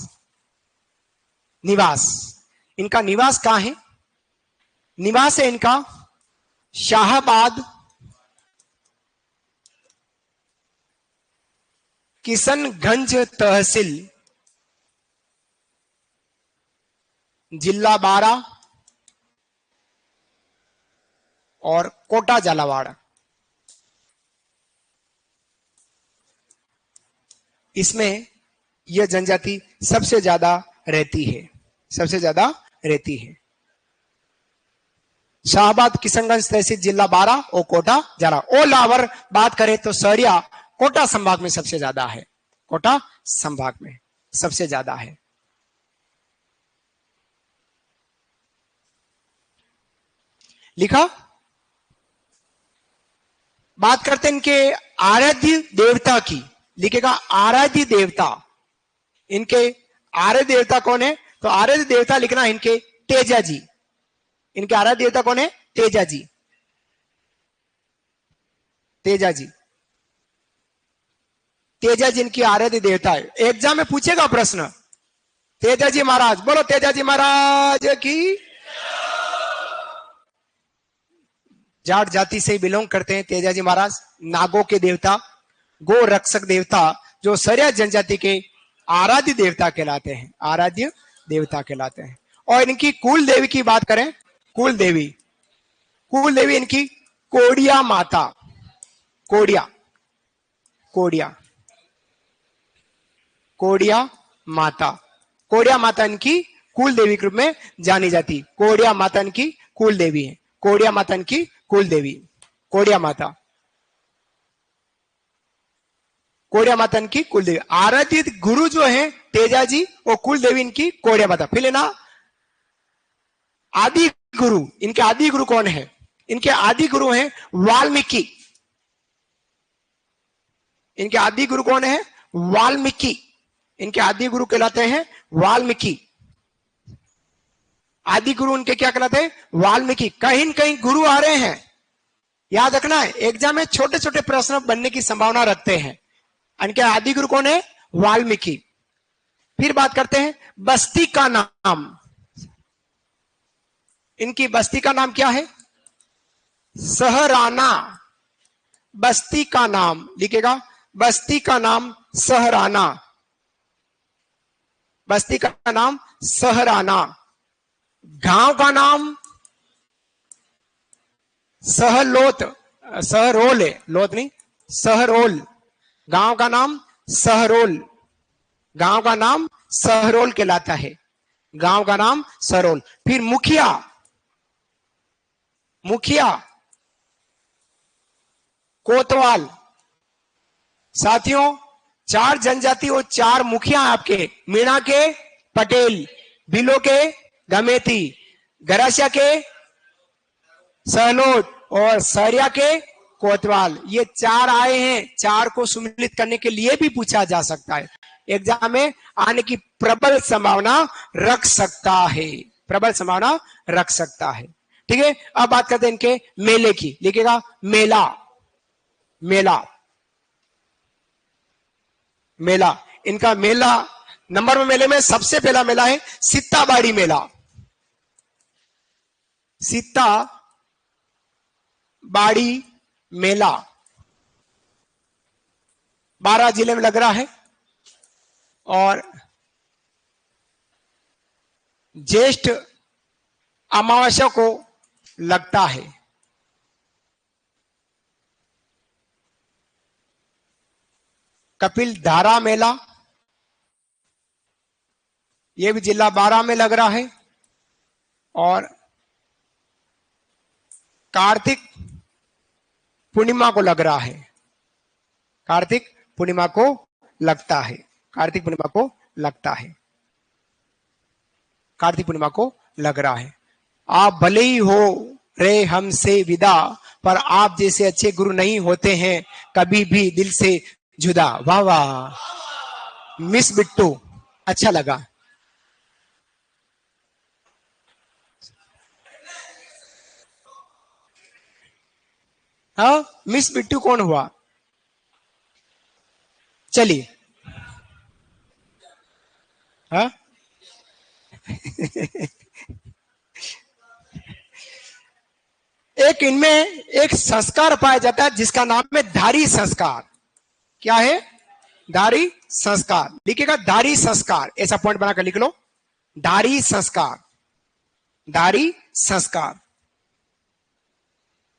निवास, इनका निवास कहां है? निवास है इनका शाहाबाद, किशनगंज तहसील, जिला बारा और कोटा झालावाड़। इसमें यह जनजाति सबसे ज्यादा रहती है, सबसे ज्यादा रहती है। शाहबाद, किशनगंज तहसील, जिला बारा और कोटा झाला। ओ लावर बात करें तो सहरिया कोटा संभाग में सबसे ज्यादा है, कोटा संभाग में सबसे ज्यादा है। लिखा। बात करते हैं इनके आराध्य देवता की। लिखेगा आराध्य देवता। इनके आराध्य देवता कौन है? तो आराध्य देवता लिखना इनके तेजा जी। इनके आराध्य देवता कौन है? तेजा जी। तेजा जी, तेजा जी इनकी आराध्य देवता है। एग्जाम में पूछेगा प्रश्न, तेजा जी महाराज बोलो, तेजा जी महाराज की। जाट जाति से बिलोंग करते हैं तेजा जी महाराज, नागों के देवता, गो रक्षक देवता, जो सरिया जनजाति के आराध्य देवता कहलाते हैं, आराध्य देवता कहलाते हैं। और इनकी कुल देवी की बात करें, कुल देवी, कुल देवी इनकी कोडिया माता, कोडिया, कोडिया, कोडिया माता, कोडिया माता इनकी कुल देवी के रूप में जानी जाती। कोडिया माता इनकी कुल देवी है, कोडिया माता इनकी कुल देवी, कोडिया माता, कोडिया माता इनकी कुल देवी। आराध्य गुरु जो है तेजा जी, वो कुल देवी इनकी कोडिया माता। फिर लेना आदि गुरु, इनके आदि गुरु कौन है? इनके आदि गुरु हैं वाल्मीकि। इनके आदि गुरु कौन है? वाल्मीकि। इनके आदि गुरु कहलाते हैं वाल्मीकि। आदि गुरु उनके क्या कहलाते हैं? वाल्मीकि। कहीं न कहीं गुरु आ रहे हैं, याद रखना है, एग्जाम में छोटे छोटे प्रश्न बनने की संभावना रखते हैं। इनके आदि गुरु कौन है? वाल्मीकि। फिर बात करते हैं बस्ती का नाम। इनकी बस्ती का नाम क्या है? सहराना। बस्ती का नाम लिखेगा, बस्ती का नाम सहराना, बस्ती का नाम सहराना। गांव का नाम सहलोत, सहरोल है, लोत नहीं, सहरोल। गांव का नाम सहरोल, गांव का नाम सहरोल कहलाता है, गांव का नाम सहरोल। फिर मुखिया, मुखिया कोतवाल। साथियों, चार जनजाति और चार मुखिया आपके, मीणा के पटेल, बिलो के गमेती, गरासिया के सहलोट और सरिया के कोतवाल। ये चार आए हैं, चार को सम्मिलित करने के लिए भी पूछा जा सकता है, एग्जाम में आने की प्रबल संभावना रख सकता है, प्रबल संभावना रख सकता है। ठीक है, अब बात करते हैं इनके मेले की। लिखेगा मेला, मेला, मेला। इनका मेला नंबर में, मेले में सबसे पहला मेला है सीताबाड़ी मेला। सीता बाड़ी मेला 12 जिले में लग रहा है और ज्येष्ठ अमावस्या को लगता है। कपिल धारा मेला, यह भी जिला 12 में लग रहा है और कार्तिक पूर्णिमा को लग रहा है, कार्तिक पूर्णिमा को लगता है, कार्तिक पूर्णिमा को लगता है, कार्तिक पूर्णिमा को लग रहा है। आप भले ही हो रे हमसे विदा, पर आप जैसे अच्छे गुरु नहीं होते हैं कभी भी दिल से जुदा। वाह वाह, मिस बिट्टू, अच्छा लगा। हाँ, मिस बिट्टू कौन हुआ? चलिए, हाँ एक इनमें एक संस्कार पाया जाता है जिसका नाम है धारी संस्कार। क्या है? धारी संस्कार। लिखिएगा धारी संस्कार, ऐसा पॉइंट बनाकर लिख लो, धारी संस्कार, धारी संस्कार।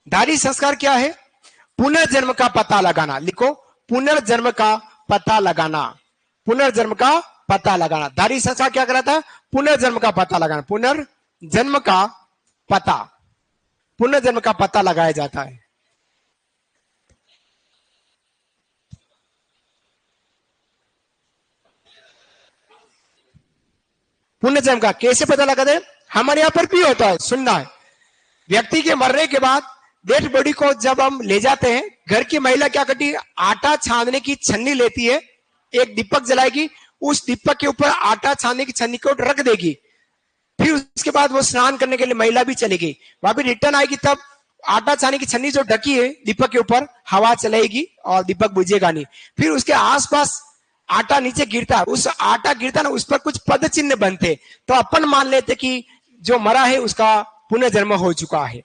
धारी संस्कार क्या है? पुनर्जन्म का पता लगाना। लिखो, पुनर्जन्म का पता लगाना, पुनर्जन्म का पता लगाना। धारी संस्कार क्या कराता है? पुनर्जन्म का पता लगाना, पुनर्जन्म का पता, पुनर्जन्म का पता लगाया जाता है। पुनर्जन्म का कैसे पता लगाते हैं? हमारे यहां पर भी होता है, सुनना है। व्यक्ति के मरने के बाद डेड बॉडी को जब हम ले जाते हैं, घर की महिला क्या करती है? आटा छानने की छन्नी लेती है, एक दीपक जलाएगी, उस दीपक के ऊपर आटा छानने की छन्नी को रख देगी। फिर उसके बाद वो स्नान करने के लिए महिला भी चलेगी, वहां भी रिटर्न आएगी, तब आटा छाने की छन्नी जो ढकी है दीपक के ऊपर, हवा चलेगी और दीपक बुझेगा नहीं। फिर उसके आसपास आटा नीचे गिरता है, उस आटा गिरता ना, उस पर कुछ पद चिन्ह बनते, तो अपन मान लेते कि जो मरा है उसका पुनर्जन्म हो चुका है।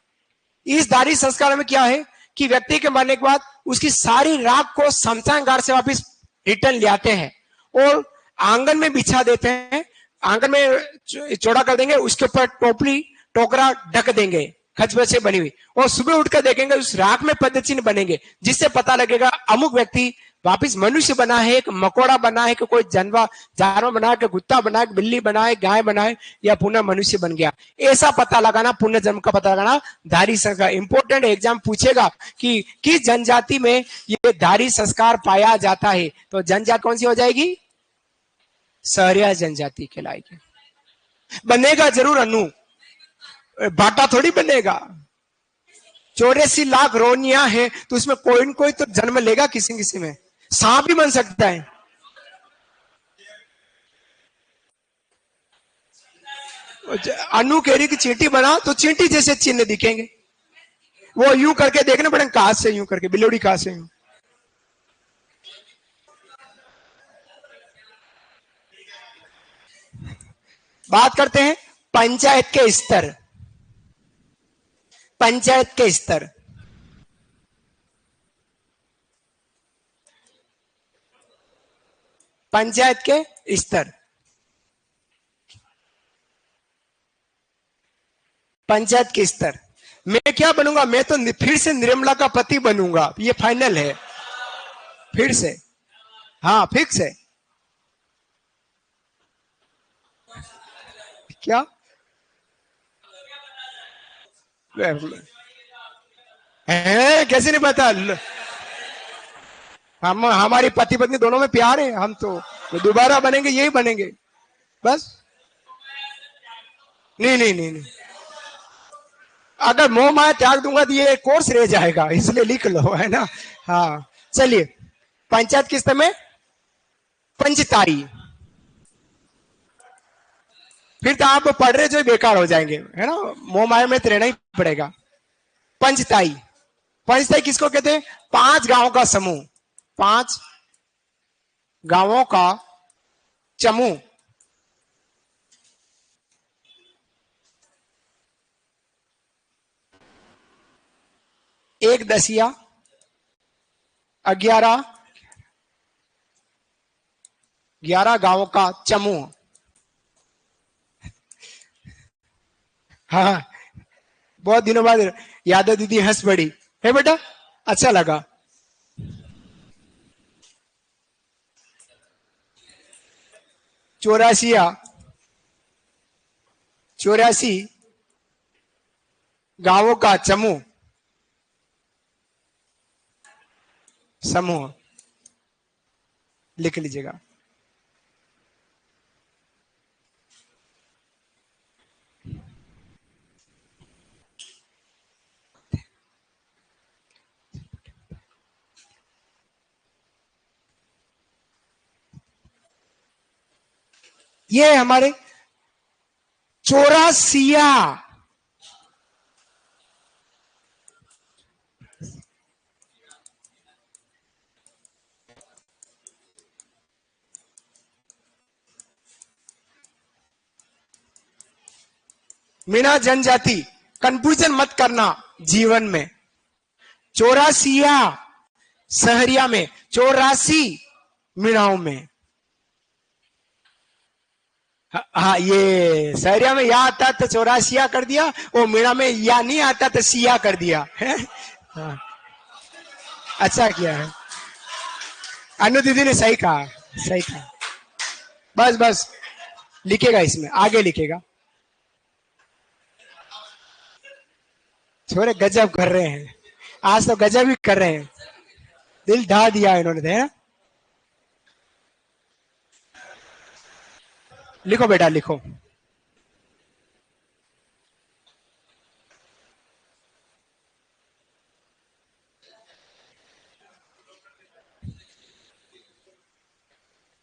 इस दारी संस्कार में क्या है कि व्यक्ति के मरने के बाद उसकी सारी राख को शमशान घाट से वापस रिटर्न ले आते हैं और आंगन में बिछा देते हैं, आंगन में चौड़ा कर देंगे, उसके ऊपर टोपली टोकरा ढक देंगे खचबच से बनी हुई, और सुबह उठकर देखेंगे उस राख में पद चिन्ह बनेंगे, जिससे पता लगेगा अमुक व्यक्ति वापिस मनुष्य बना है, एक मकोड़ा बना है, कि कोई जानवर बना है, कि कुत्ता बना है, बिल्ली बना है, गाय बना है, या पुनः मनुष्य बन गया। ऐसा पता लगाना, पुण्य जन्म का पता लगाना धारी संस्कार। इंपोर्टेंट एग्जाम पूछेगा कि किस जनजाति में ये धारी संस्कार पाया जाता है, तो जनजाति कौन सी हो जाएगी? सहरिया जनजाति कहलाएगी। बनेगा जरूर अनु, बाटा थोड़ी बनेगा। 84 लाख रोनिया है, तो उसमें कोई न कोई तो जन्म लेगा किसी किसी में। सांप भी बन सकता है। अनु कह रही की चींटी बना, तो चींटी जैसे चिन्ह दिखेंगे। वो यूं करके देखने पड़ेंगे, कहां से यूं करके, बिलोड़ी कहां से यूं। बात करते हैं पंचायत के स्तर। पंचायत के स्तर, पंचायत के स्तर, पंचायत के स्तर। मैं क्या बनूंगा? मैं तो फिर से निर्मला का पति बनूंगा, ये फाइनल है। फिर से, हाँ फिक्स है। क्या है? कैसे नहीं पता? हम हमारी पति पत्नी दोनों में प्यार है, हम तो दोबारा बनेंगे, यही बनेंगे बस। नहीं नहीं नहीं नहीं, अगर मोह माया त्याग दूंगा तो ये कोर्स रह जाएगा, इसलिए लिख लो, है ना। हाँ चलिए, पंचायत किस्त में पंचतारी। फिर तो आप पढ़ रहे जो बेकार हो जाएंगे, है ना, मोह माया में तो रहना ही पड़ेगा। पंचताई, पंचताई किसको कहते हैं? 5 गांवों का समूह, 5 गांवों का समूह। एक दसिया, 11 गांवों का समूह। हाँ, बहुत दिनों बाद यादव दीदी हंस पड़ी है बेटा, अच्छा लगा। चौरासिया, 84 गांवों का समूह, समूह लिख लीजिएगा। ये हमारे चौरासिया, मीणा जनजाति, कंफ्यूजन मत करना जीवन में। चौरासिया सहरिया में, 84 मीणाओं में। हाँ, ये सहरिया में या आता तो 84 कर दिया, वो मीणा में या नहीं आता तो सिया कर दिया है। हाँ, अच्छा किया है, अनु दीदी ने सही कहा, सही कहा। बस बस लिखेगा, इसमें आगे लिखेगा। छोरे गजब कर रहे हैं, आज तो गजब ही कर रहे हैं, दिल ढा दिया इन्होंने, है ना। लिखो बेटा लिखो।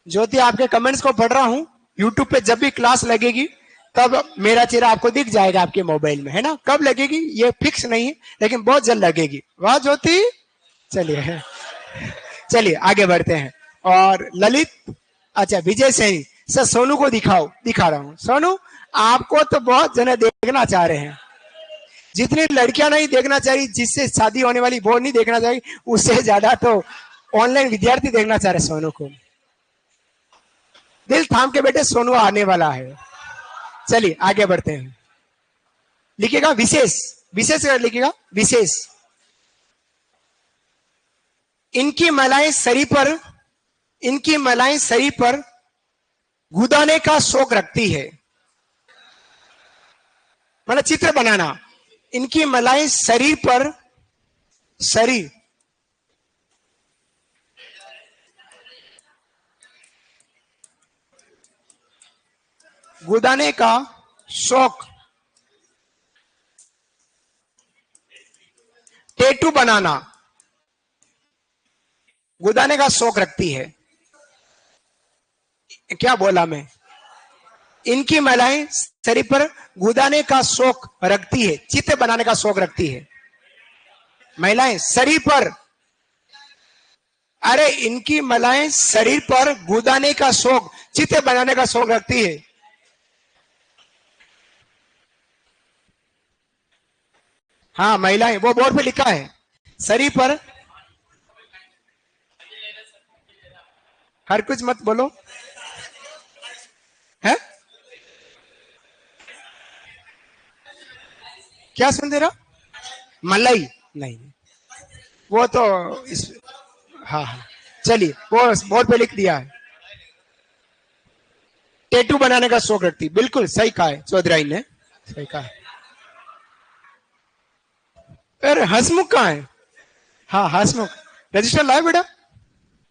ज्योति, आपके कमेंट्स को पढ़ रहा हूं। यूट्यूब पे जब भी क्लास लगेगी तब मेरा चेहरा आपको दिख जाएगा आपके मोबाइल में, है ना। कब लगेगी ये फिक्स नहीं है, लेकिन बहुत जल्द लगेगी। वाह ज्योति। चलिए चलिए आगे बढ़ते हैं। और ललित, अच्छा विजय सैनी सर, सोनू को दिखाओ। दिखा रहा हूं सोनू, आपको तो बहुत जने देखना चाह रहे हैं। जितनी लड़कियां नहीं देखना चाहिए, जिससे शादी होने वाली वो नहीं देखना चाहिए, उससे ज्यादा तो ऑनलाइन विद्यार्थी देखना चाह रहे सोनू को। दिल थाम के बेटे, सोनू आने वाला है। चलिए आगे बढ़ते हैं। लिखिएगा विशेष, विशेष लिखिएगा विशेष। इनकी महिलाएं शरीर पर, इनकी महिलाएं शरीर पर गुदाने का शौक रखती है। मतलब चित्र बनाना। इनकी महिलाएं शरीर पर, शरीर गुदाने का शौक, टेटू बनाना, गुदाने का शौक रखती है। क्या बोला मैं? इनकी महिलाएं शरीर पर गुदाने का शौक रखती है, चित्र बनाने का शौक रखती है। महिलाएं शरीर पर, अरे इनकी महिलाएं शरीर पर गुदाने का शौक, चित्र बनाने का शौक रखती है। हाँ महिलाएं, वो बोर्ड पे लिखा है शरीर पर। हर कुछ मत बोलो है। क्या सुन दे रहा? मलाई नहीं, वो तो इस, हाँ हाँ चलिए, वो बोर्ड पे लिख दिया है। टेटू बनाने का शौक रखती, बिल्कुल सही कहा है चौधरी ने, सही कहा है। अरे हंसमुख कहाँ है? हाँ हंसमुख, रजिस्टर लाए बेटा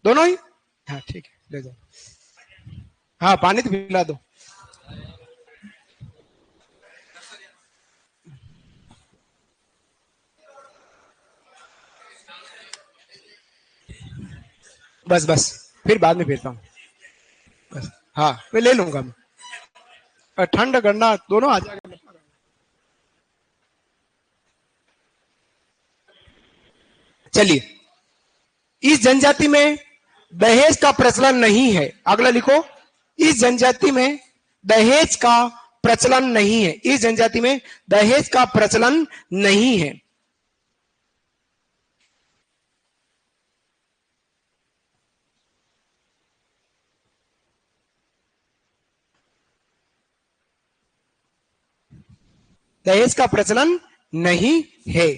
दोनों ही? हाँ ठीक है ले जाओ। हाँ पानी तो पिला दो। बस बस, फिर बाद में फिरता हूँ बस। हाँ मैं ले लूंगा मैं, और ठंड करना दोनों आ जाएगा। चलिए, इस जनजाति में दहेज का प्रचलन नहीं है। अगला लिखो, इस जनजाति में दहेज का प्रचलन नहीं है। इस जनजाति में दहेज का प्रचलन नहीं है। दहेज का प्रचलन नहीं है।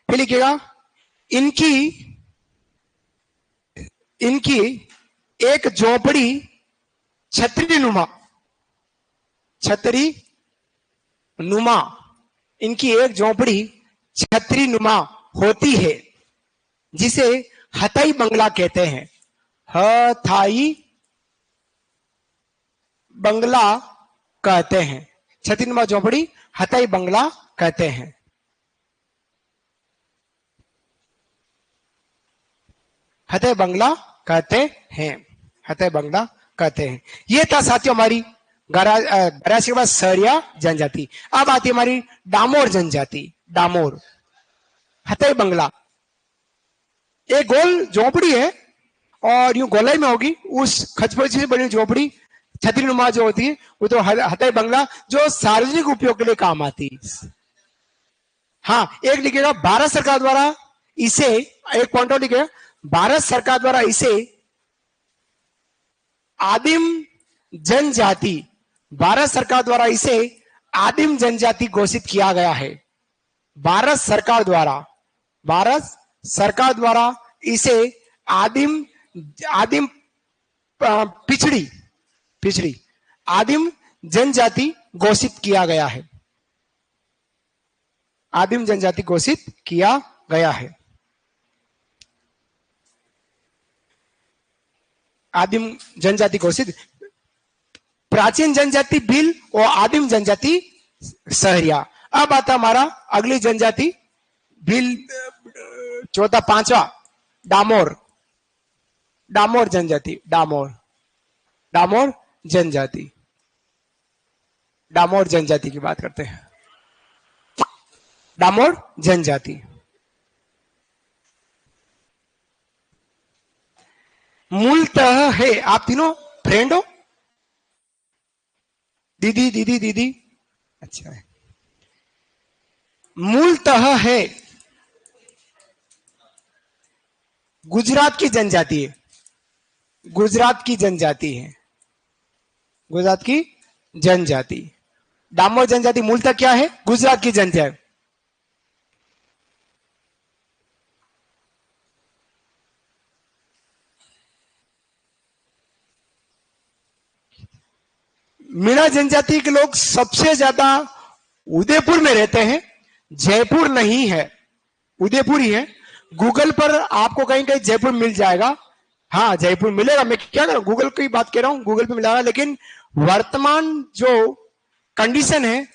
फिर लिखिएगा, इनकी इनकी एक झोपड़ी छतरी नुमा, छतरी नुमा, इनकी एक झोपड़ी छतरी नुमा होती है, जिसे हथाई बंगला कहते हैं। हथाई बंगला कहते हैं। छतरी नुमा झोपड़ी हथाई बंगला कहते हैं। हथाई बंगला कहते हैं, हथाई बंगला कहते हैं। ये था साथियों हमारी गरासी के बाद सरिया जनजाति। अब आती है हमारी डामोर जनजाति। डामोर, हथाई बंगला एक गोल झोपड़ी है, और यूं गोलाई में होगी, उस खचपची से बनी झोपड़ी छतरी नुमा जो होती है वो तो हथाई बंगला, जो सार्वजनिक उपयोग के लिए काम आती है। हाँ एक लिखेगा, भारत सरकार द्वारा इसे, एक पॉइंट और लिखेगा, भारत सरकार द्वारा इसे आदिम जनजाति, भारत सरकार द्वारा इसे आदिम जनजाति घोषित किया गया है। भारत सरकार द्वारा, भारत सरकार द्वारा इसे आदिम आदिम पिछड़ी पिछड़ी आदिम जनजाति घोषित किया गया है। आदिम जनजाति घोषित किया गया है। आदिम जनजाति घोषित, प्राचीन जनजाति भील और आदिम जनजाति सहरिया। अब आता हमारा अगली जनजाति भील, चौथा पांचवा डामोर, डामोर जनजाति, डामोर, डामोर जनजाति। डामोर जनजाति की बात करते हैं। डामोर जनजाति मूलतः है। आप तीनों फ्रेंड हो? दीदी दीदी दीदी, अच्छा है। मूलतः है गुजरात की जनजाति है। गुजरात की जनजाति है। गुजरात की जनजाति। डामोर जनजाति मूलतः क्या है? गुजरात की जनजाति। मीणा जनजाति के लोग सबसे ज्यादा उदयपुर में रहते हैं। जयपुर नहीं है, उदयपुर ही है। गूगल पर आपको कहीं कहीं जयपुर मिल जाएगा। हाँ जयपुर मिलेगा, मैं क्या करूं, गूगल की बात कर रहा हूं, गूगल पे मिलेगा। लेकिन वर्तमान जो कंडीशन है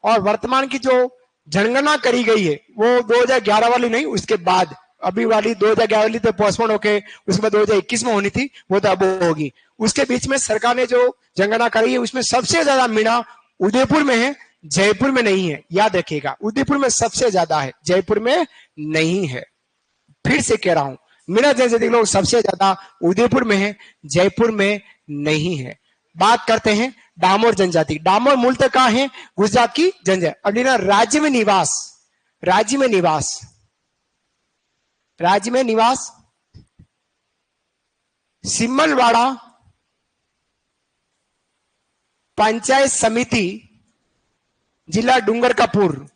और वर्तमान की जो जनगणना करी गई है वो 2011 वाली नहीं, उसके बाद अभी वाली 2011 वाली तो पोस्टपोन होके उसके बाद 2021 में होनी थी, वो तो अब होगी। उसके बीच में सरकार ने जो जनगणना करी है उसमें सबसे ज्यादा मीणा उदयपुर में है, जयपुर में नहीं है। याद रखिएगा, उदयपुर में सबसे ज्यादा है, जयपुर में नहीं है। फिर से कह रहा हूं, मीणा जनजाति लोग सबसे ज्यादा उदयपुर में है, जयपुर में नहीं है। बात करते हैं डामोर जनजाति। डामोर मूलतः कहां है? गुजरात की जनजाति। अब लेना राज्य में निवास। राज्य में निवास, राज्य में निवास सिमलवाड़ा पंचायत समिति, जिला डूंगरपुर।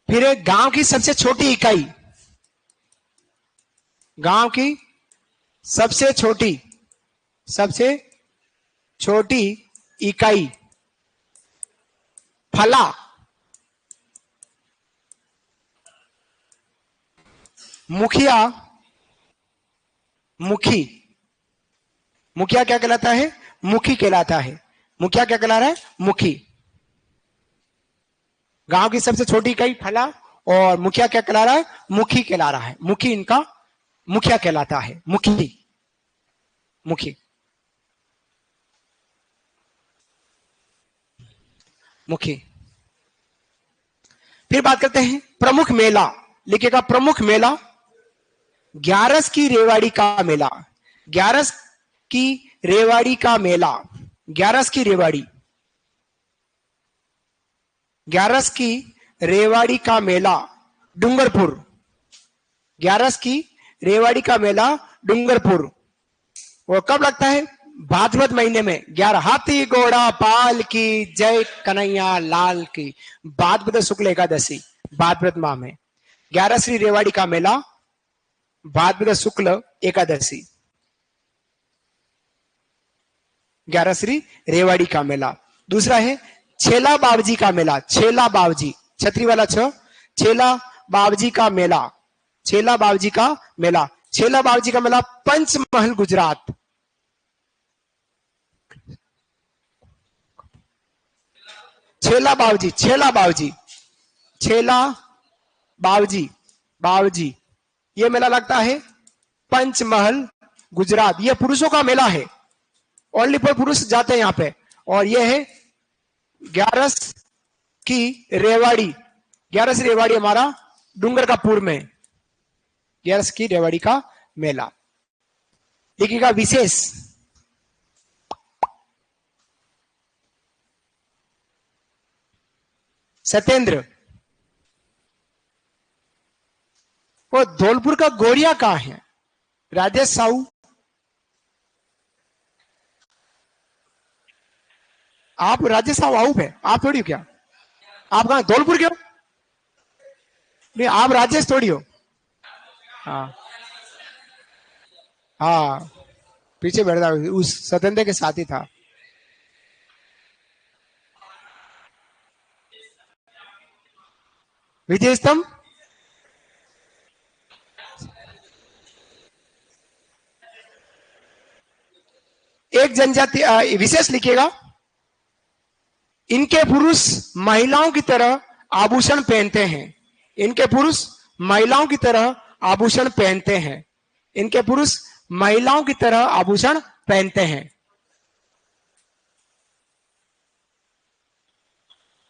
फिर एक गांव की सबसे छोटी इकाई, गांव की सबसे छोटी इकाई फला। मुखिया, मुखिया क्या कहलाता है? मुखी कहलाता है। मुखिया क्या कहला रहा है? मुखी। गांव की सबसे छोटी इकाई फला और मुखिया क्या कहला रहा है? मुखी कहला रहा है। मुखी इनका मुखिया कहलाता है। मुखी, मुखी, मुखी। फिर बात करते हैं प्रमुख मेला। लिखेगा प्रमुख मेला। ग्यारस की रेवाड़ी का मेला। ग्यारस की रेवाड़ी का मेला। ग्यारस की रेवाड़ी, ग्यारस की रेवाड़ी का मेला डूंगरपुर। ग्यारस की रेवाड़ी का मेला डूंगरपुर। वो कब लगता है? भाद्रपद महीने में। 11 हाथी घोड़ा पाल की जय कन्हैया लाल की। भाद्रपद शुक्ल एकादशी, भाद्रपद माह में 11 श्री रेवाड़ी का मेला, भाद्रपद शुक्ल एकादशी, 11 श्री रेवाड़ी का मेला। दूसरा है छेला बावजी का मेला। छेला बावजी, छतरी वाला छ, छेला बावजी का मेला। छेला बावजी का मेला। छेला बावजी का मेला पंचमहल गुजरात। छेला बावजी, छेला बावजी, छेला बावजी, बावजी, ये मेला लगता है पंचमहल गुजरात। ये पुरुषों का मेला है, ओनली फॉर पुरुष जाते हैं यहां पे। और ये है ग्यारस की रेवाड़ी। ग्यारस रेवाड़ी हमारा डूंगरपुर में, ग्यारस की रेवाड़ी का मेला। लिखिएगा विशेष। सत्येंद्र, वो धौलपुर का गोरिया कहां है? राजेश साहू, आप राजेश साहू आऊप है, आप थोड़ी हो क्या? आप कहां धौलपुर के हो? नहीं, आप राजेश थोड़ी हो। हाँ हाँ, पीछे बैठा उस सत्येंद्र के साथ ही था। विजय स्तंभ, एक जनजाति विशेष लिखिएगा। इनके पुरुष महिलाओं की तरह आभूषण पहनते हैं। इनके पुरुष महिलाओं की तरह आभूषण पहनते हैं। इनके पुरुष महिलाओं की तरह आभूषण पहनते हैं।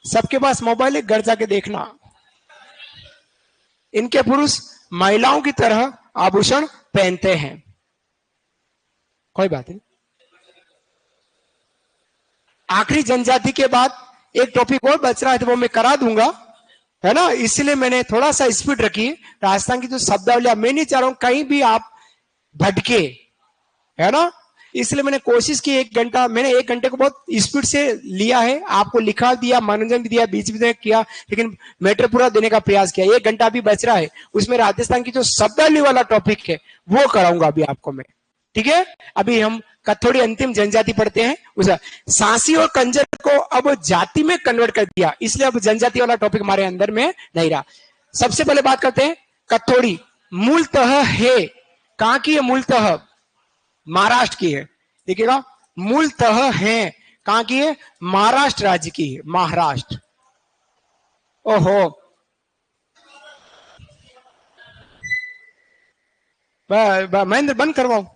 सबके पास मोबाइल है, घर जाके देखना। इनके पुरुष महिलाओं की तरह आभूषण पहनते हैं। कोई बात नहीं। आखिरी जनजाति के बाद एक टॉपिक और बच रहा है, तो वो मैं करा दूंगा, है ना। इसलिए मैंने थोड़ा सा स्पीड रखी। राजस्थान की जो शब्दावली, मैं नहीं चाह रहा हूं कहीं भी आप भटके, है ना। इसलिए मैंने कोशिश की, मैंने 1 घंटे को बहुत स्पीड से लिया है, आपको लिखा दिया, मनोरंजन भी दिया, बीच में किया, लेकिन मैटर पूरा देने का प्रयास किया। 1 घंटा अभी बच रहा है, उसमें राजस्थान की जो शब्दावली वाला टॉपिक है वो कराऊंगा अभी आपको मैं, ठीक है। अभी हम कथोड़ी अंतिम जनजाति पढ़ते हैं। उसे सांसी और कंजर को अब जाति में कन्वर्ट कर दिया, इसलिए अब जनजाति वाला टॉपिक हमारे अंदर में नहीं रहा। सबसे पहले बात करते हैं कथोड़ी। मूलतः है, कहां की है? मूलतः महाराष्ट्र की है। देखिएगा, मूलतः है कहां की है? महाराष्ट्र राज्य की है, महाराष्ट्र। ओहो, महेंद्र बंद करवाओ,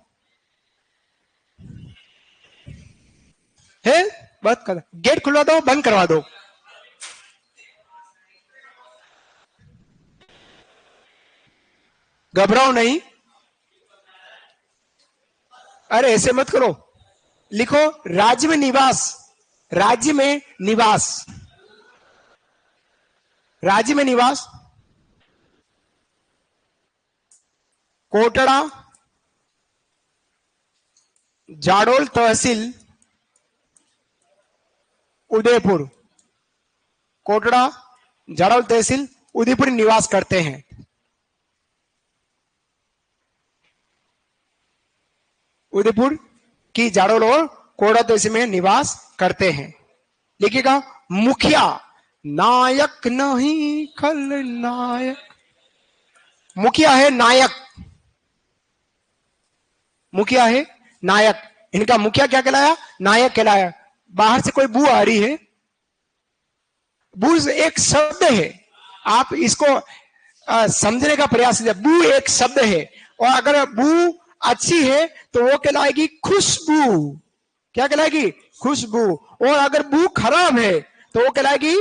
है बंद कर, गेट खुलवा दो, बंद करवा दो। घबराओ नहीं, अरे ऐसे मत करो। लिखो राज्य में निवास, राज्य में निवास, राज्य में निवास। कोटड़ा, जाडोल तहसील, उदयपुर। कोटड़ा, जाडोल तहसील, उदयपुर निवास करते हैं। उदयपुर की जाडोल और कोड़ा तहसील में निवास करते हैं। लिखिएगा, मुखिया नायक नहीं खलनायक। मुखिया है नायक, मुखिया है नायक। इनका मुखिया क्या कहलाया? नायक कहलाया। बाहर से कोई बू आ रही है, बू एक शब्द है, आप इसको समझने का प्रयास कीजिए। बू एक शब्द है, और अगर बू अच्छी है तो वो कहलाएगी खुशबू। क्या कहलाएगी? खुशबू। और अगर बू खराब है तो वो कहलाएगी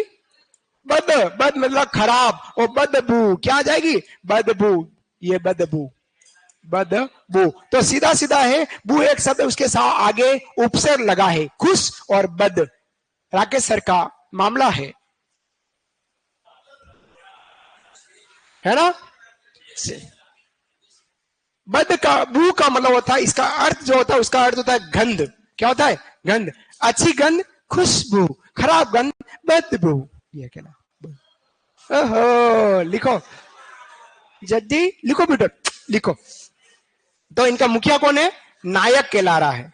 बद। बद मतलब खराब, और बदबू क्या आ जाएगी? बदबू। ये बदबू, बदबू। तो सीधा सीधा है, बू एक शब्द, उसके साथ आगे उपसर्ग लगा है, खुश और बद। राकेश सर का मामला है ना। बद का, बू का मतलब होता है, इसका अर्थ जो होता है, उसका अर्थ होता है गंध। क्या होता है? गंध। अच्छी गंध खुशबू, खराब गंध बदबू। ये कहना। ओहो, लिखो जल्दी, लिखो बेटा, लिखो। तो इनका मुखिया कौन है? नायक कहला रहा है।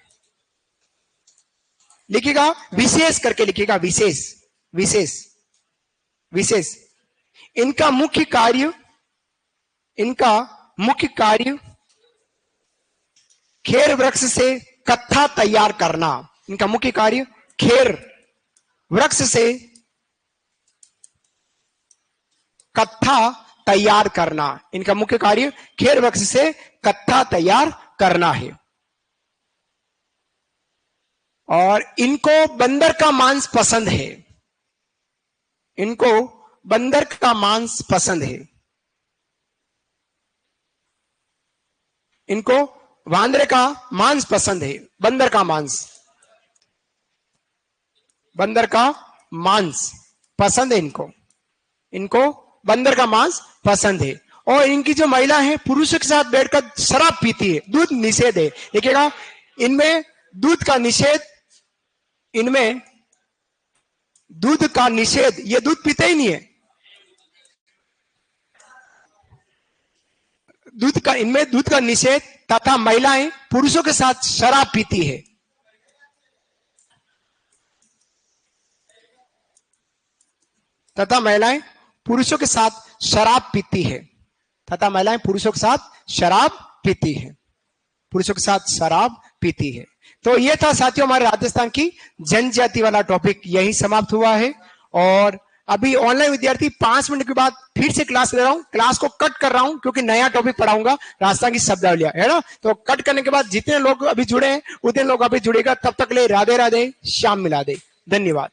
लिखिएगा, विशेष करके लिखिएगा, विशेष, विशेष, विशेष। इनका मुख्य कार्य, इनका मुख्य कार्य खेर वृक्ष से कत्था तैयार करना। इनका मुख्य कार्य खेर वृक्ष से कत्था तैयार करना। इनका मुख्य कार्य खेर वृक्ष से कत्था तैयार करना है। और इनको बंदर का मांस पसंद है। इनको बंदर का मांस पसंद है। इनको वांदरे का मांस पसंद है। बंदर का मांस, बंदर का मांस पसंद है इनको। इनको बंदर का मांस पसंद है। और इनकी जो महिला है, पुरुषों के साथ बैठकर शराब पीती है। दूध निषेध है। देखिएगा, इनमें दूध का निषेध, इनमें दूध का निषेध, ये दूध पीते ही नहीं है। दूध का, इनमें दूध का निषेध, तथा महिलाएं पुरुषों के साथ शराब पीती है। तथा महिलाएं पुरुषों के साथ शराब पीती है। तथा महिलाएं पुरुषों के साथ शराब पीती है। पुरुषों के साथ शराब पीती है। तो ये था साथियों हमारे राजस्थान की जनजाति वाला टॉपिक यही समाप्त हुआ है। और अभी ऑनलाइन विद्यार्थी 5 मिनट के बाद फिर से क्लास ले रहा हूं, क्लास को कट कर रहा हूं क्योंकि नया टॉपिक पढ़ाऊंगा राजस्थान की शब्दावलियां, है ना। तो कट करने के बाद जितने लोग अभी जुड़े हैं उतने लोग अभी जुड़ेगा। तब तक ले राधे राधे, शाम मिला दे। धन्यवाद।